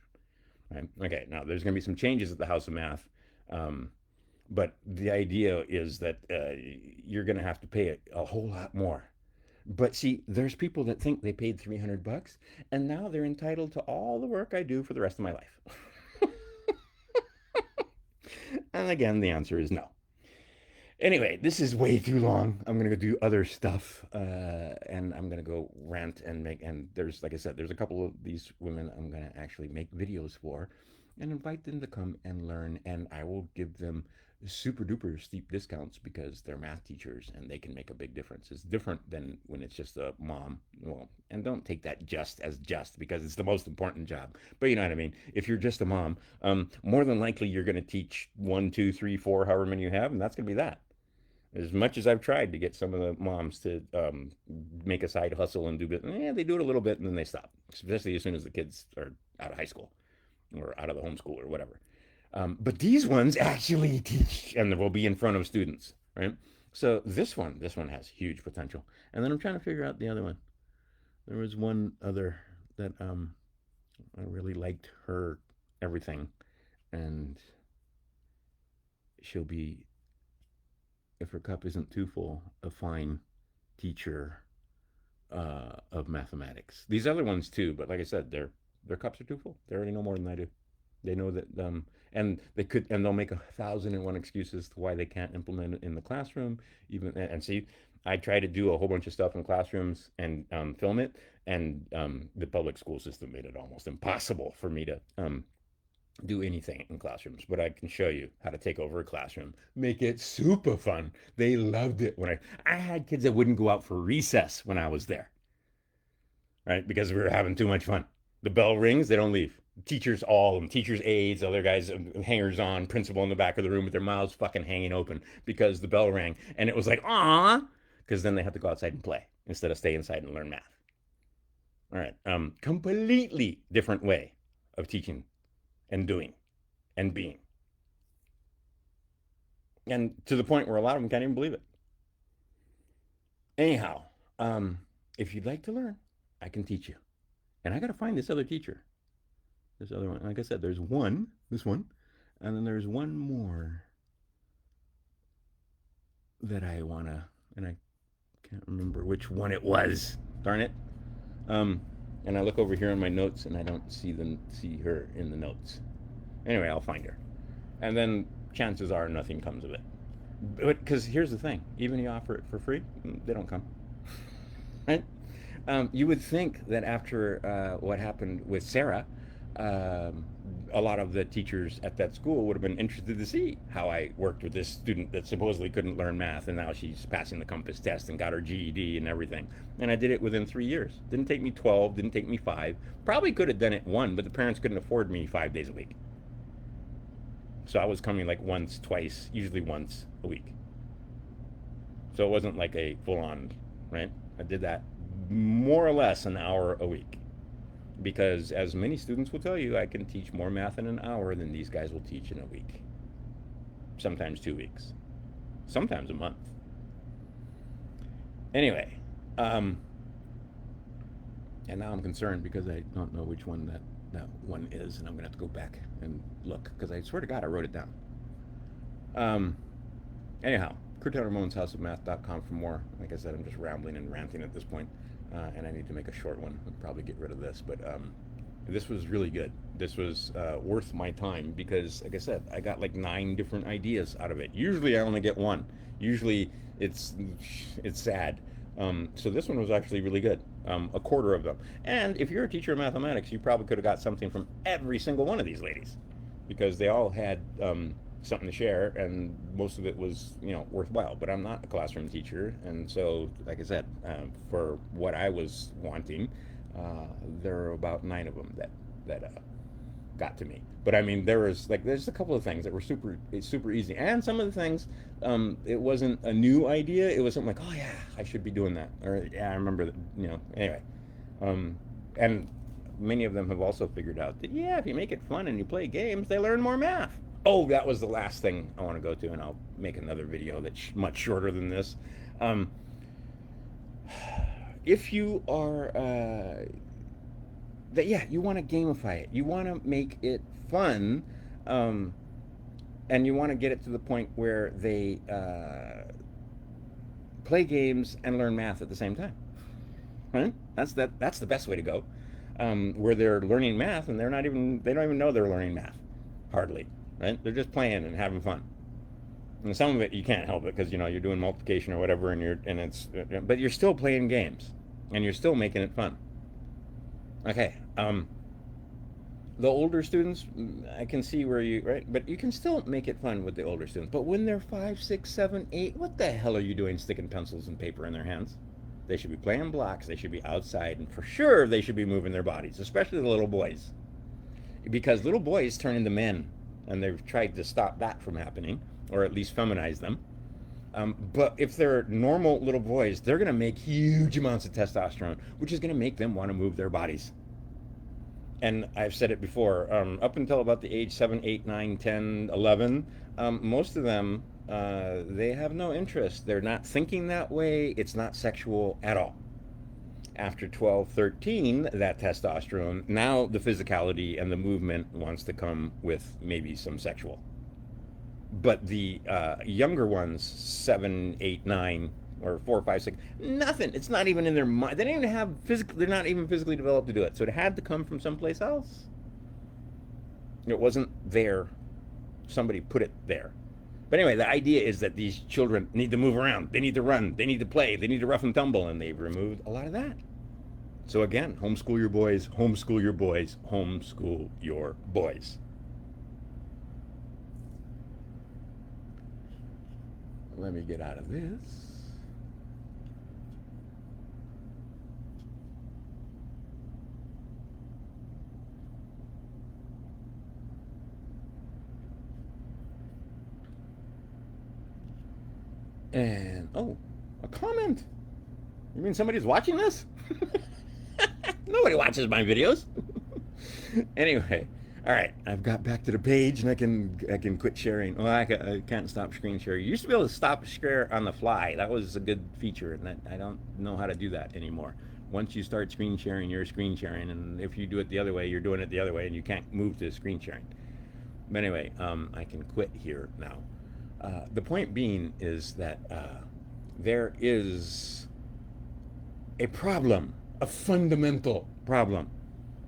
Right? Okay, now there's going to be some changes at the House of Math, um, but the idea is that you're going to have to pay a whole lot more. But see, there's people that think they paid $300 and now they're entitled to all the work I do for the rest of my life. And again, the answer is no. Anyway, this is way too long. I'm gonna go do other stuff, and I'm gonna go rant and make. And there's, like I said, there's a couple of these women I'm gonna actually make videos for, and invite them to come and learn. And I will give them super duper steep discounts because they're math teachers and they can make a big difference. It's different than when it's just a mom. Well, and don't take that just as just because it's the most important job. But you know what I mean. If you're just a mom, more than likely you're gonna teach one, two, three, four, however many you have, and that's gonna be that. As much as I've tried to get some of the moms to make a side hustle and do it, yeah, they do it a little bit and then they stop, especially as soon as the kids are out of high school or out of the homeschool or whatever. But these ones actually teach and will be in front of students, right? So this one has huge potential. And then I'm trying to figure out the other one. There was one other that I really liked her everything, and she'll be, if her cup isn't too full, a fine teacher of mathematics. These other ones too, but like I said, their cups are too full. They already know more than I do. They know that, and they could, and they'll make 1,001 excuses to why they can't implement it in the classroom. Even and see, I try to do a whole bunch of stuff in classrooms and film it, and the public school system made it almost impossible for me to do anything in classrooms, but I can show you how to take over a classroom, make it super fun. They loved it when I had kids that wouldn't go out for recess when I was there, right? Because we were having too much fun. The bell rings, they don't leave. Teachers, all of them, teachers' aides, other guys, hangers on, principal in the back of the room with their mouths fucking hanging open because the bell rang. And it was like, ah, because then they had to go outside and play instead of stay inside and learn math. All right. Completely different way of teaching and doing and being. And to the point where a lot of them can't even believe it. Anyhow, if you'd like to learn, I can teach you. And I got to find this other teacher. This other one. Like I said, there's one, this one, and then there's one more that I want to, and I can't remember which one it was. Darn it. Um, and I look over here on my notes and I don't see her in the notes. Anyway, I'll find her. And then chances are nothing comes of it. But because here's the thing, even you offer it for free, they don't come. Right? You would think that after what happened with Sarah, um, a lot of the teachers at that school would have been interested to see how I worked with this student that supposedly couldn't learn math, and now she's passing the Compass test and got her GED and everything. And I did it within 3 years. Didn't take me 12, didn't take me 5. Probably could have done it one, but the parents couldn't afford me 5 days a week. So I was coming like once, twice, usually once a week. So it wasn't like a full on, right? I did that more or less an hour a week. Because as many students will tell you, I can teach more math in an hour than these guys will teach in a week. Sometimes 2 weeks. Sometimes a month. Anyway, and now I'm concerned because I don't know which one that one is, and I'm gonna have to go back and look because I swear to God I wrote it down. Um, anyhow, CurtailRamon'sHouseOfMath.com for more. Like I said, I'm just rambling and ranting at this point, and I need to make a short one. I'll probably get rid of this, but this was really good. This was worth my time because, like I said, I got like 9 different ideas out of it. Usually, I only get one. Usually, it's it's sad. So this one was actually really good. A quarter of them. And if you're a teacher of mathematics, you probably could have got something from every single one of these ladies, because they all had something to share, and most of it was worthwhile. But I'm not a classroom teacher, and so like I said, for what I was wanting, there were about 9 of them that got to me. But I mean, there's a couple of things that were super easy, and some of the things, it wasn't a new idea. It was something like, oh yeah, I should be doing that, or yeah, I remember that. Anyway, and many of them have also figured out that yeah, if you make it fun and you play games, they learn more math. Oh, that was the last thing I want to go to, and I'll make another video that's much shorter than this. Um, if you are that yeah, you want to gamify it, you want to make it fun, um, and you want to get it to the point where they play games and learn math at the same time. Right? That's the best way to go. Where they're learning math and they don't even know they're learning math, hardly. Right? They're just playing and having fun. And some of it you can't help it because you're doing multiplication or whatever, but you're still playing games and you're still making it fun. Okay. The older students, I can see where right, but you can still make it fun with the older students. But when they're 5, 6, 7, 8, what the hell are you doing sticking pencils and paper in their hands? They should be playing blocks. They should be outside, and for sure they should be moving their bodies, especially the little boys, because little boys turn into men, and they've tried to stop that from happening, or at least feminize them. But if they're normal little boys, they're going to make huge amounts of testosterone, which is going to make them want to move their bodies. And I've said it before, up until about the age 7, 8, 9, 10, 11, most of them, they have no interest. They're not thinking that way. It's not sexual at all. After 12, 13, that testosterone, now the physicality and the movement wants to come with maybe some sexual. But the younger ones, 7, 8, 9, or 4, 5, 6, nothing. It's not even in their mind. They don't even have physical. They're not even physically developed to do it. So it had to come from someplace else. It wasn't there. Somebody put it there. But anyway, the idea is that these children need to move around. They need to run. They need to play. They need to rough and tumble, and they've removed a lot of that. So again, homeschool your boys. Homeschool your boys. Homeschool your boys. let me get out of this. And oh, a comment. You mean somebody's watching this? Nobody watches my videos. Anyway, all right, I've got back to the page and I can quit sharing. Well, I can't stop screen sharing. You used to be able to stop share on the fly. That was a good feature, and that, I don't know how to do that anymore. Once you start screen sharing, you're screen sharing, and if you do it the other way, you're doing it the other way, and you can't move to screen sharing. But anyway, I can quit here now. The point being is that there is a problem, a fundamental problem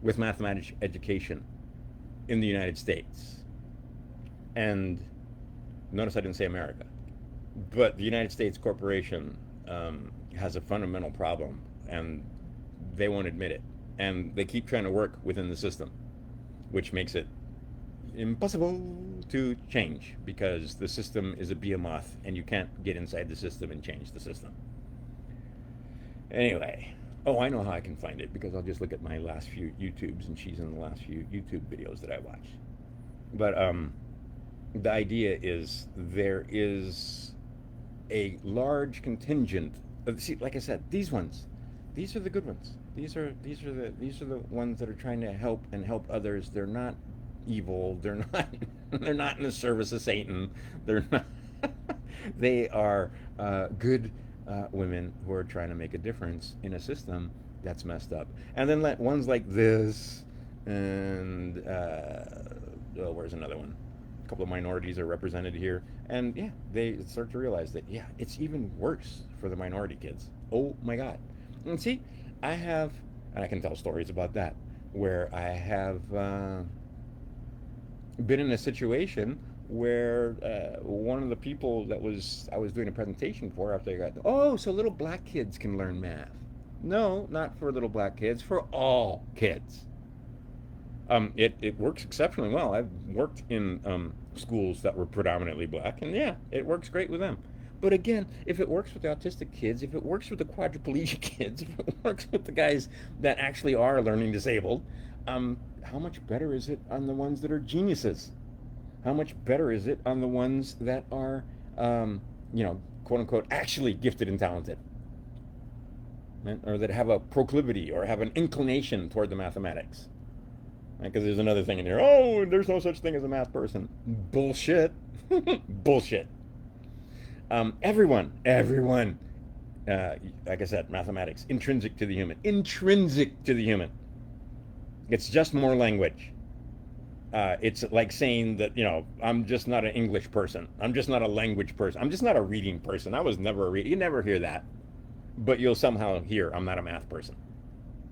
with mathematics education in the United States. And notice I didn't say America, but the United States corporation has a fundamental problem, and they won't admit it. And they keep trying to work within the system, which makes it impossible to change because the system is a behemoth and you can't get inside the system and change the system. Anyway, oh, I know how I can find it because I'll just look at my last few YouTubes, and she's in the last few YouTube videos that I watched. But the idea is there is a large contingent of, see, like I said, these ones, these are the good ones. These are the ones that are trying to help and help others. They're not evil. They're not they're not in the service of Satan. They're not. They are good women who are trying to make a difference in a system that's messed up. And then let ones like this and oh, where's another one? A couple of minorities are represented here, and yeah, they start to realize that yeah, it's even worse for the minority kids. Oh my God! And see, I have, and I can tell stories about that, where I have been in a situation where one of the people that I was doing a presentation for after I got, oh, so little black kids can learn math. No, not for little black kids, for all kids. It works exceptionally well. I've worked in schools that were predominantly black, and yeah, it works great with them. But again, if it works with the autistic kids, if it works with the quadriplegic kids, if it works with the guys that actually are learning disabled, how much better is it on the ones that are geniuses? How much better is it on the ones that are, quote unquote, actually gifted and talented? Right? Or that have a proclivity or have an inclination toward the mathematics? Because there's another thing in here. Oh, there's no such thing as a math person. Bullshit. Bullshit. Everyone, like I said, mathematics, intrinsic to the human. Intrinsic to the human. It's just more language. It's like saying that, I'm just not an English person. I'm just not a language person. I'm just not a reading person. I was never a reader. You never hear that. But you'll somehow hear, I'm not a math person.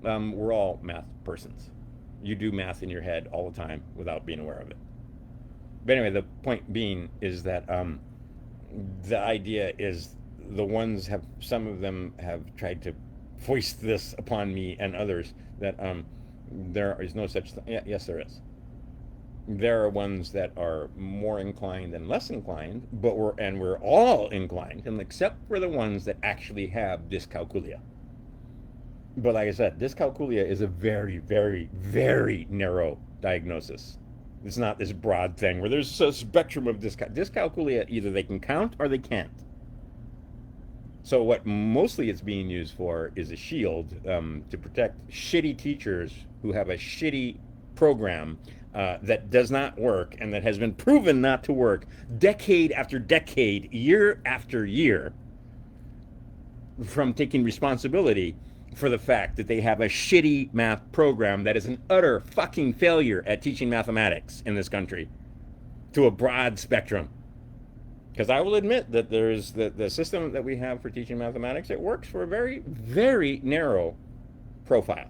We're all math persons. You do math in your head all the time without being aware of it. But anyway, the point being is that the idea is some of them have tried to foist this upon me and others that there is no such thing. Yeah, yes, there is. There are ones that are more inclined and less inclined, but we're all inclined, and except for the ones that actually have dyscalculia. But like I said, dyscalculia is a very, very, very narrow diagnosis. It's not this broad thing where there's a spectrum of dyscalculia. Either they can count or they can't. So what mostly it's being used for is a shield to protect shitty teachers who have a shitty program that does not work and that has been proven not to work decade after decade, year after year, from taking responsibility for the fact that they have a shitty math program that is an utter fucking failure at teaching mathematics in this country to a broad spectrum. Because I will admit that there's the system that we have for teaching mathematics, it works for a very, very narrow profile.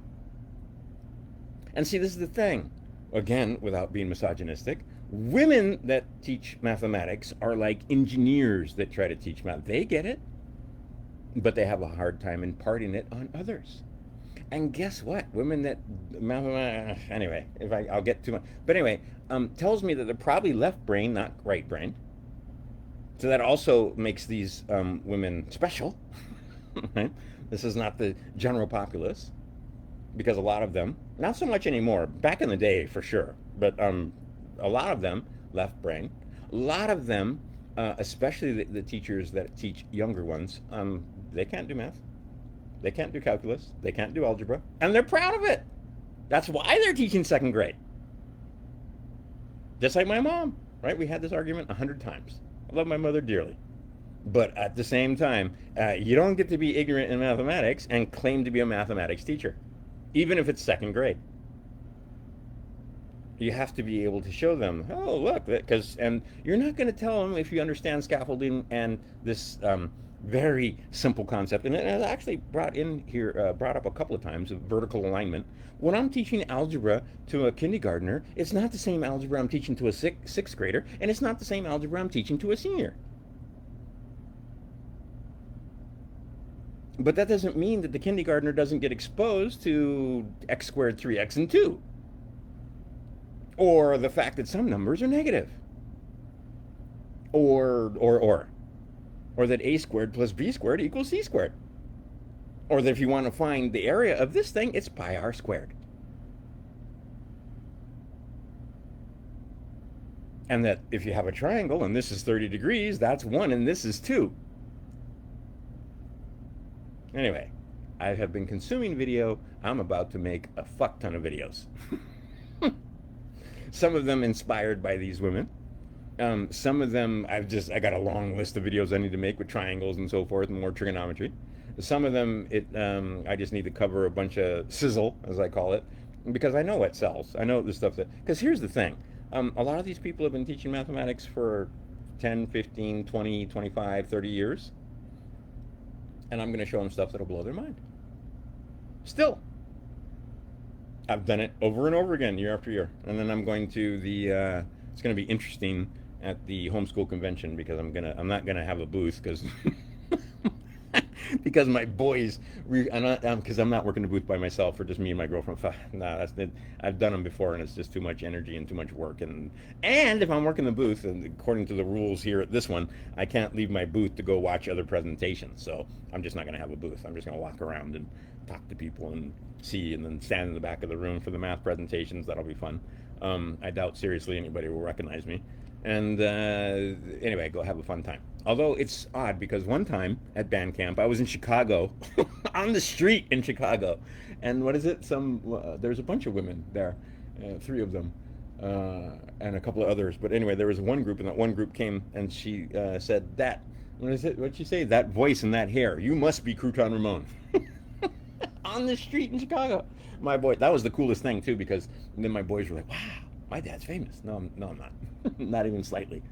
And see, this is the thing. Again, without being misogynistic, women that teach mathematics are like engineers that try to teach math. They get it, but they have a hard time imparting it on others. And guess what? Women that anyway, I'll get too much. But anyway, tells me that they're probably left brain, not right brain. So that also makes these women special, right? This is not the general populace because a lot of them, not so much anymore, back in the day for sure, but a lot of them left brain. A lot of them, especially the teachers that teach younger ones, they can't do math. They can't do calculus. They can't do algebra. And they're proud of it. That's why they're teaching second grade. Just like my mom, right? We had this argument 100 times. I love my mother dearly. But at the same time, you don't get to be ignorant in mathematics and claim to be a mathematics teacher, even if it's second grade. You have to be able to show them, oh, look, because, and you're not going to tell them if you understand scaffolding and this very simple concept. And it actually brought up a couple of times of vertical alignment. When I'm teaching algebra to a kindergartner, it's not the same algebra I'm teaching to a sixth grader, and it's not the same algebra I'm teaching to a senior. But that doesn't mean that the kindergartner doesn't get exposed to x squared, 3x, and 2. Or the fact that some numbers are negative. Or that a squared plus b squared equals c squared. Or that if you want to find the area of this thing, it's pi r squared. And that if you have a triangle and this is 30 degrees, that's 1 and this is 2. Anyway, I have been consuming video. I'm about to make a fuck ton of videos. Some of them inspired by these women. Some of them I got a long list of videos I need to make with triangles and so forth and more trigonometry. Some of them I just need to cover a bunch of sizzle, as I call it, because I know what sells. I know the stuff because here's the thing. A lot of these people have been teaching mathematics for 10, 15, 20, 25, 30 years. And I'm going to show them stuff that'll blow their mind. Still. I've done it over and over again, year after year. And then I'm going to it's going to be interesting at the homeschool convention because I'm not gonna have a booth because because my boys, because I'm not working the booth by myself or just me and my girlfriend. No, that's it. I've done them before, and it's just too much energy and too much work. And if I'm working the booth, and according to the rules here at this one, I can't leave my booth to go watch other presentations. So I'm just not going to have a booth. I'm just going to walk around and talk to people and see, and then stand in the back of the room for the math presentations. That'll be fun. I doubt seriously anybody will recognize me. And anyway, go have a fun time. Although it's odd because one time at band camp, I was in Chicago, on the street in Chicago, and what is it? There's a bunch of women there, 3 of them, and a couple of others. But anyway, there was one group, and that one group came, and she said that. What is it? What'd she say? That voice and that hair. You must be Crouton Ramon. On the street in Chicago. My boy, that was the coolest thing too, because then my boys were like, "Wow, my dad's famous." No, I'm not. Not even slightly.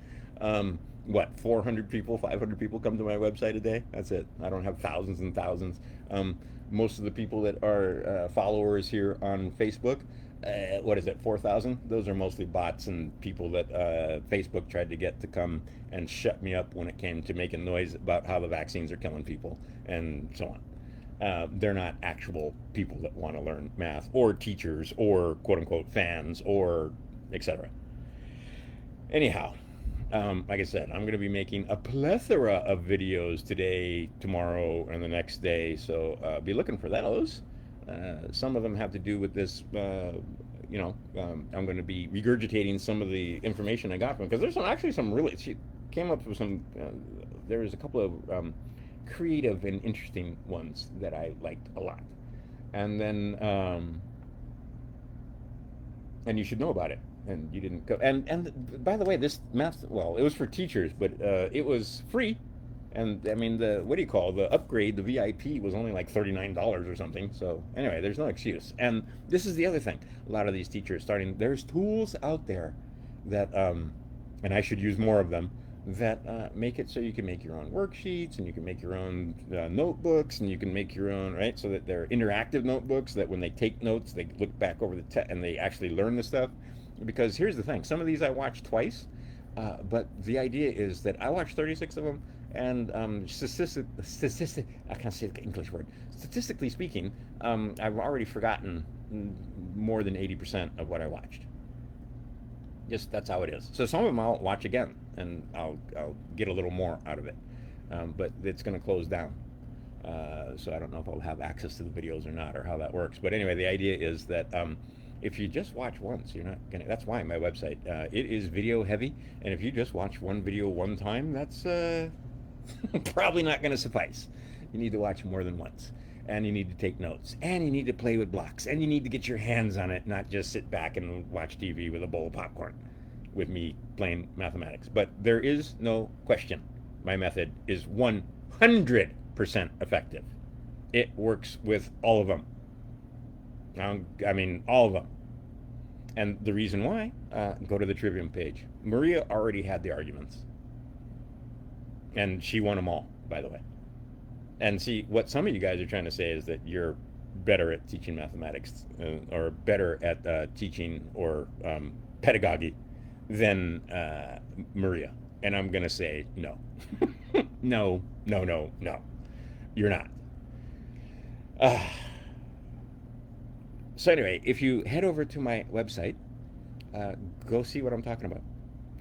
400 people, 500 people come to my website a day? That's it. I don't have thousands and thousands. Most of the people that are followers here on Facebook, 4,000? Those are mostly bots and people that Facebook tried to get to come and shut me up when it came to making noise about how the vaccines are killing people and so on. They're not actual people that want to learn math or teachers or quote unquote fans or etc. Anyhow, like I said, I'm going to be making a plethora of videos today, tomorrow, and the next day. So be looking for those. Some of them have to do with this. I'm going to be regurgitating some of the information I got from because there's actually some really. She came up with some. There was a couple of creative and interesting ones that I liked a lot, and then and you should know about it. And you didn't go. And by the way, this math, well, it was for teachers, but it was free. And I mean, the upgrade, the VIP was only like $39 or something. So anyway, there's no excuse. And this is the other thing. A lot of these teachers there's tools out there that, and I should use more of them, that make it so you can make your own worksheets and you can make your own notebooks and you can make your own, right? So that they're interactive notebooks that when they take notes, they look back over the text and they actually learn the stuff. Because here's the thing, some of these I watched twice, but the idea is that I watched 36 of them, and I can't say the English word. Statistically speaking, I've already forgotten more than 80% of what I watched. Just that's how it is. So some of them I'll watch again, and I'll get a little more out of it. But it's going to close down. So I don't know if I'll have access to the videos or not, or how that works. But anyway, the idea is that if you just watch once, you're not gonna. That's why my website it is video heavy, and if you just watch one video one time, that's probably not going to suffice. You need to watch more than once, and you need to take notes, and you need to play with blocks, and you need to get your hands on it, not just sit back and watch TV with a bowl of popcorn with me playing mathematics. But there is no question my method is 100% effective. It works with all of them. I mean, all of them. And the reason why, go to the Trivium page. Maria already had the arguments, and she won them all, by the way. And see, what some of you guys are trying to say is that you're better at teaching mathematics or better at teaching or pedagogy than Maria. And I'm going to say no. No, no, no, no. You're not. So anyway, if you head over to my website, go see what I'm talking about.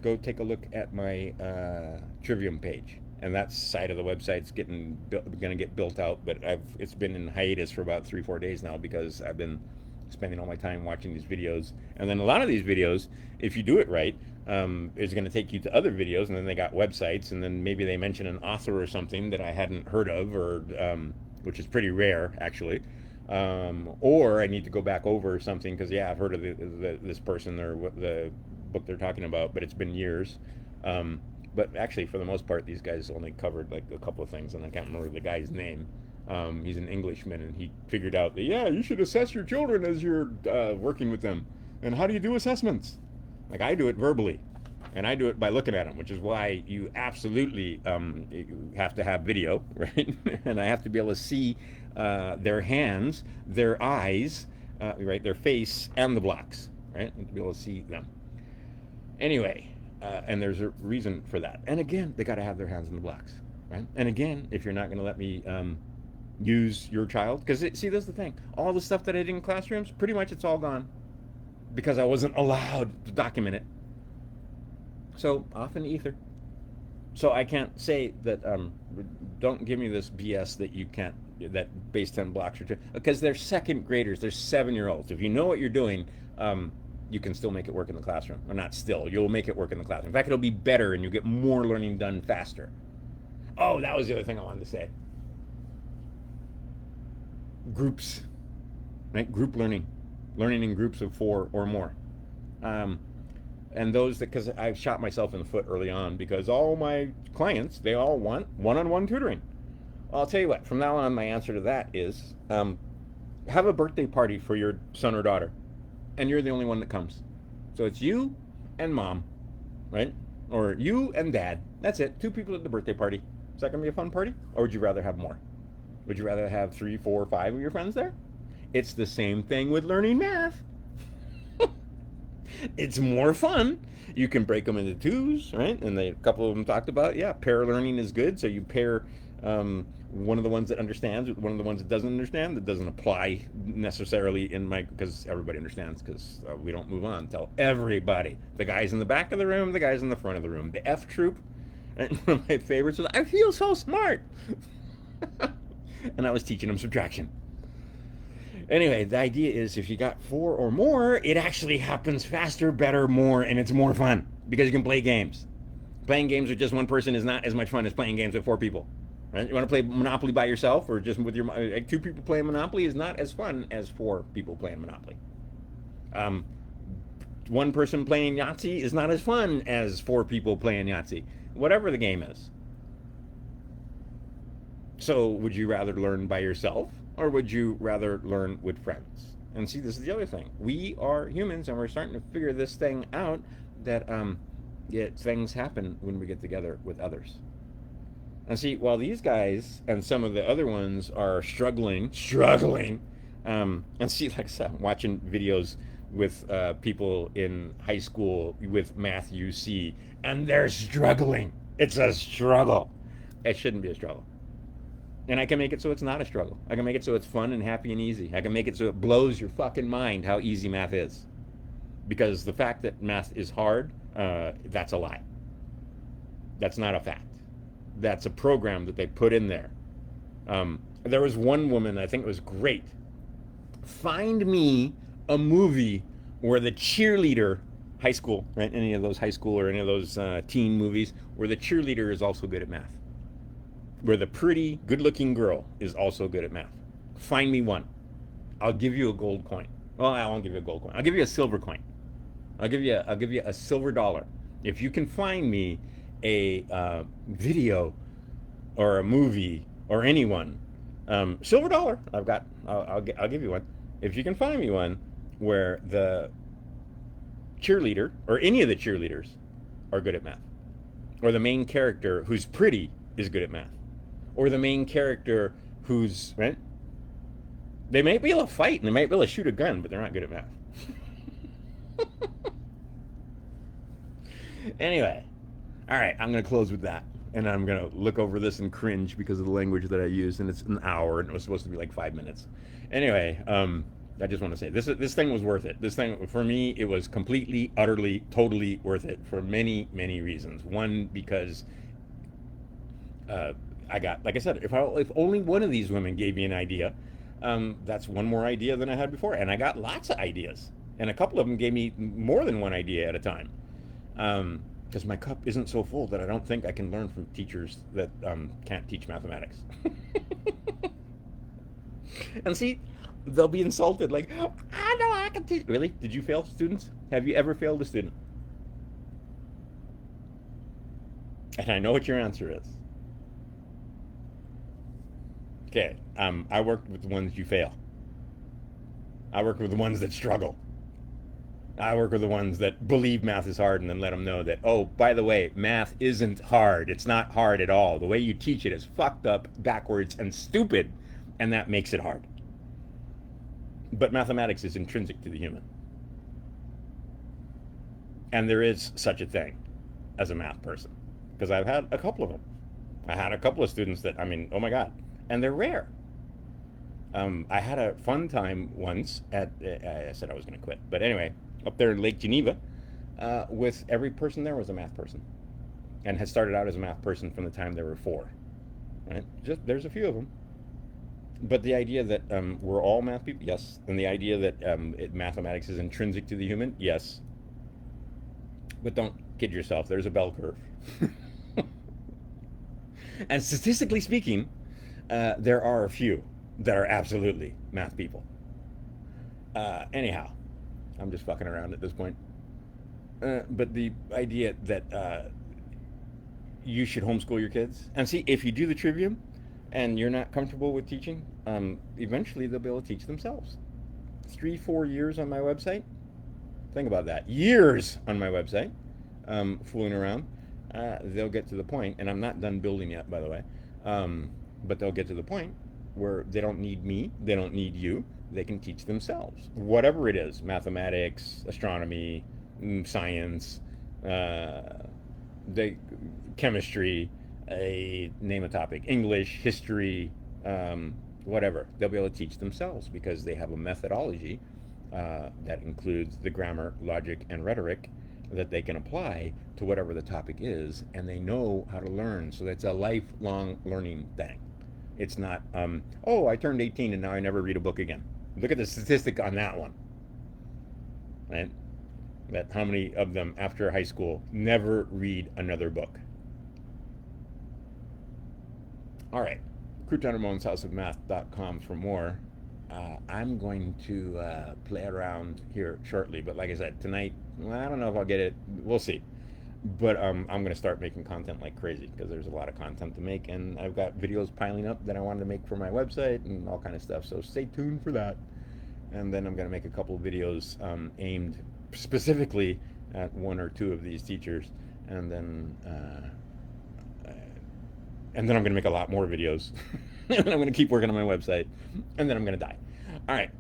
Go take a look at my Trivium page, and that side of the website's going to get built out. But it's been in hiatus for about 3-4 days now because I've been spending all my time watching these videos, and then a lot of these videos, if you do it right, is going to take you to other videos, and then they got websites, and then maybe they mention an author or something that I hadn't heard of, or which is pretty rare actually. Or I need to go back over something because yeah, I've heard of this person or what the book they're talking about, but it's been years. But actually, for the most part, these guys only covered like a couple of things, and I can't remember the guy's name. He's an Englishman, and he figured out that yeah, you should assess your children as you're working with them. And how do you do assessments? Like I do it verbally, and I do it by looking at them, which is why you absolutely you have to have video, right? And I have to be able to see their hands, their eyes, right, their face, and the blocks, right, and to be able to see them. Anyway, and there's a reason for that. And again, they got to have their hands in the blocks, right? And again, if you're not going to let me use your child, because see, that's the thing. All the stuff that I did in classrooms, pretty much it's all gone because I wasn't allowed to document it. So off in the ether. So I can't say that. Don't give me this BS that you can't. That base 10 blocks are because they're second graders. They're 7-year-olds. If you know what you're doing, you can still make it work in the classroom. Or not still. You'll make it work in the classroom. In fact, it'll be better, and you get more learning done faster. Oh, that was the other thing I wanted to say. Groups, right? Group learning in groups of 4 or more. And those that, because I've shot myself in the foot early on because all my clients, they all want one-on-one tutoring. Well, I'll tell you what, from now on, my answer to that is have a birthday party for your son or daughter, and you're the only one that comes. So it's you and mom, right? Or you and dad. That's it. 2 people at the birthday party. Is that going to be a fun party? Or would you rather have more? Would you rather have 3, 4, 5 of your friends there? It's the same thing with learning math. It's more fun. You can break them into 2s, right? And a couple of them talked about, yeah, pair learning is good. So you pair one of the ones that understands with one of the ones that doesn't understand, that doesn't apply necessarily in my, because everybody understands, because we don't move on. Tell everybody. The guys in the back of the room, the guys in the front of the room. The F troop, and one of my favorites was, I feel so smart. And I was teaching them subtraction. Anyway, the idea is if you got 4 or more, it actually happens faster, better, more, and it's more fun because you can play games. Playing games with just one person is not as much fun as playing games with 4 people. Right? You want to play Monopoly by yourself or just with your 2 people playing Monopoly is not as fun as 4 people playing Monopoly. 1 person playing Yahtzee is not as fun as 4 people playing Yahtzee. Whatever the game is. So, would you rather learn by yourself? Or would you rather learn with friends? And see, this is the other thing. We are humans, and we're starting to figure this thing out that things happen when we get together with others. And see, while these guys and some of the other ones are struggling, and see, like I said, I'm watching videos with people in high school with Math UC, and they're struggling. It's a struggle. It shouldn't be a struggle. And I can make it so it's not a struggle. I can make it so it's fun and happy and easy. I can make it so it blows your fucking mind how easy math is. because the fact that math is hard, that's a lie. That's not a fact. That's a program that they put in there. There was one woman, I think it was great. Find me a movie where the cheerleader, high school, right? Any of those high school or any of those teen movies, where the cheerleader is also good at math, where the pretty, good-looking girl is also good at math. Find me one. I'll give you a gold coin. Well, I won't give you a gold coin. I'll give you a silver coin. I'll give you a silver dollar if you can find me a video or a movie or anyone. Silver dollar. I'll give you one if you can find me one where the cheerleader or any of the cheerleaders are good at math, or the main character who's pretty is good at math, or the main character who's right. They might be able to fight and they might be able to shoot a gun, but they're not good at math. Anyway, all right, I'm going to close with that. And I'm going to look over this and cringe because of the language that I use. And it's an hour and it was supposed to be like 5 minutes. Anyway, I just want to say this thing was worth it. This thing, for me, it was completely, utterly, totally worth it for many, many reasons. One, because I got, like I said, if only one of these women gave me an idea, that's one more idea than I had before. And I got lots of ideas. And a couple of them gave me more than one idea at a time. Because my cup isn't so full that I don't think I can learn from teachers that can't teach mathematics. And see, they'll be insulted, like, I know I can teach. Really? Did you fail students? Have you ever failed a student? And I know what your answer is. Okay, I worked with the ones you fail. I work with the ones that struggle. I work with the ones that believe math is hard and then let them know that, oh, by the way, math isn't hard. It's not hard at all. The way you teach it is fucked up, backwards, and stupid, and that makes it hard. But mathematics is intrinsic to the human. And there is such a thing as a math person. Because I've had a couple of them. I had a couple of students that, I mean, oh my God. And they're rare. I had a fun time once at, I said I was going to quit. But anyway, up there in Lake Geneva, with every person there was a math person. And had started out as a math person from the time they were 4. Right? Just, there's a few of them. But the idea that we're all math people, yes. And the idea that mathematics is intrinsic to the human, yes. But don't kid yourself, there's a bell curve. And statistically speaking, there are a few that are absolutely math people. Anyhow, I'm just fucking around at this point. But the idea that you should homeschool your kids, and see, if you do the trivium and you're not comfortable with teaching, eventually they'll be able to teach themselves. 3-4 years on my website. Think about that. Years on my website, fooling around. They'll get to the point, and I'm not done building yet, by the way, but they'll get to the point where they don't need me, they don't need you, they can teach themselves. Whatever it is, mathematics, astronomy, science, chemistry, name a topic, English, history, whatever. They'll be able to teach themselves because they have a methodology that includes the grammar, logic, and rhetoric that they can apply to whatever the topic is, and they know how to learn. So that's a lifelong learning thing. It's not, oh, I turned 18 and now I never read a book again. Look at the statistic on that one. Right? That how many of them after high school never read another book. All right. CroutonRamon'sHouseOfMath.com for more. I'm going to play around here shortly, but like I said, tonight, well, I don't know if I'll get it. We'll see. But I'm going to start making content like crazy because there's a lot of content to make, and I've got videos piling up that I wanted to make for my website and all kind of stuff. So stay tuned for that. And then I'm going to make a couple of videos aimed specifically at 1 or 2 of these teachers, and then I'm going to make a lot more videos. And then I'm going to keep working on my website, and then I'm going to die. All right.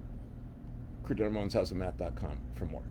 CroutonRamon'sHouseOfMath.com for more.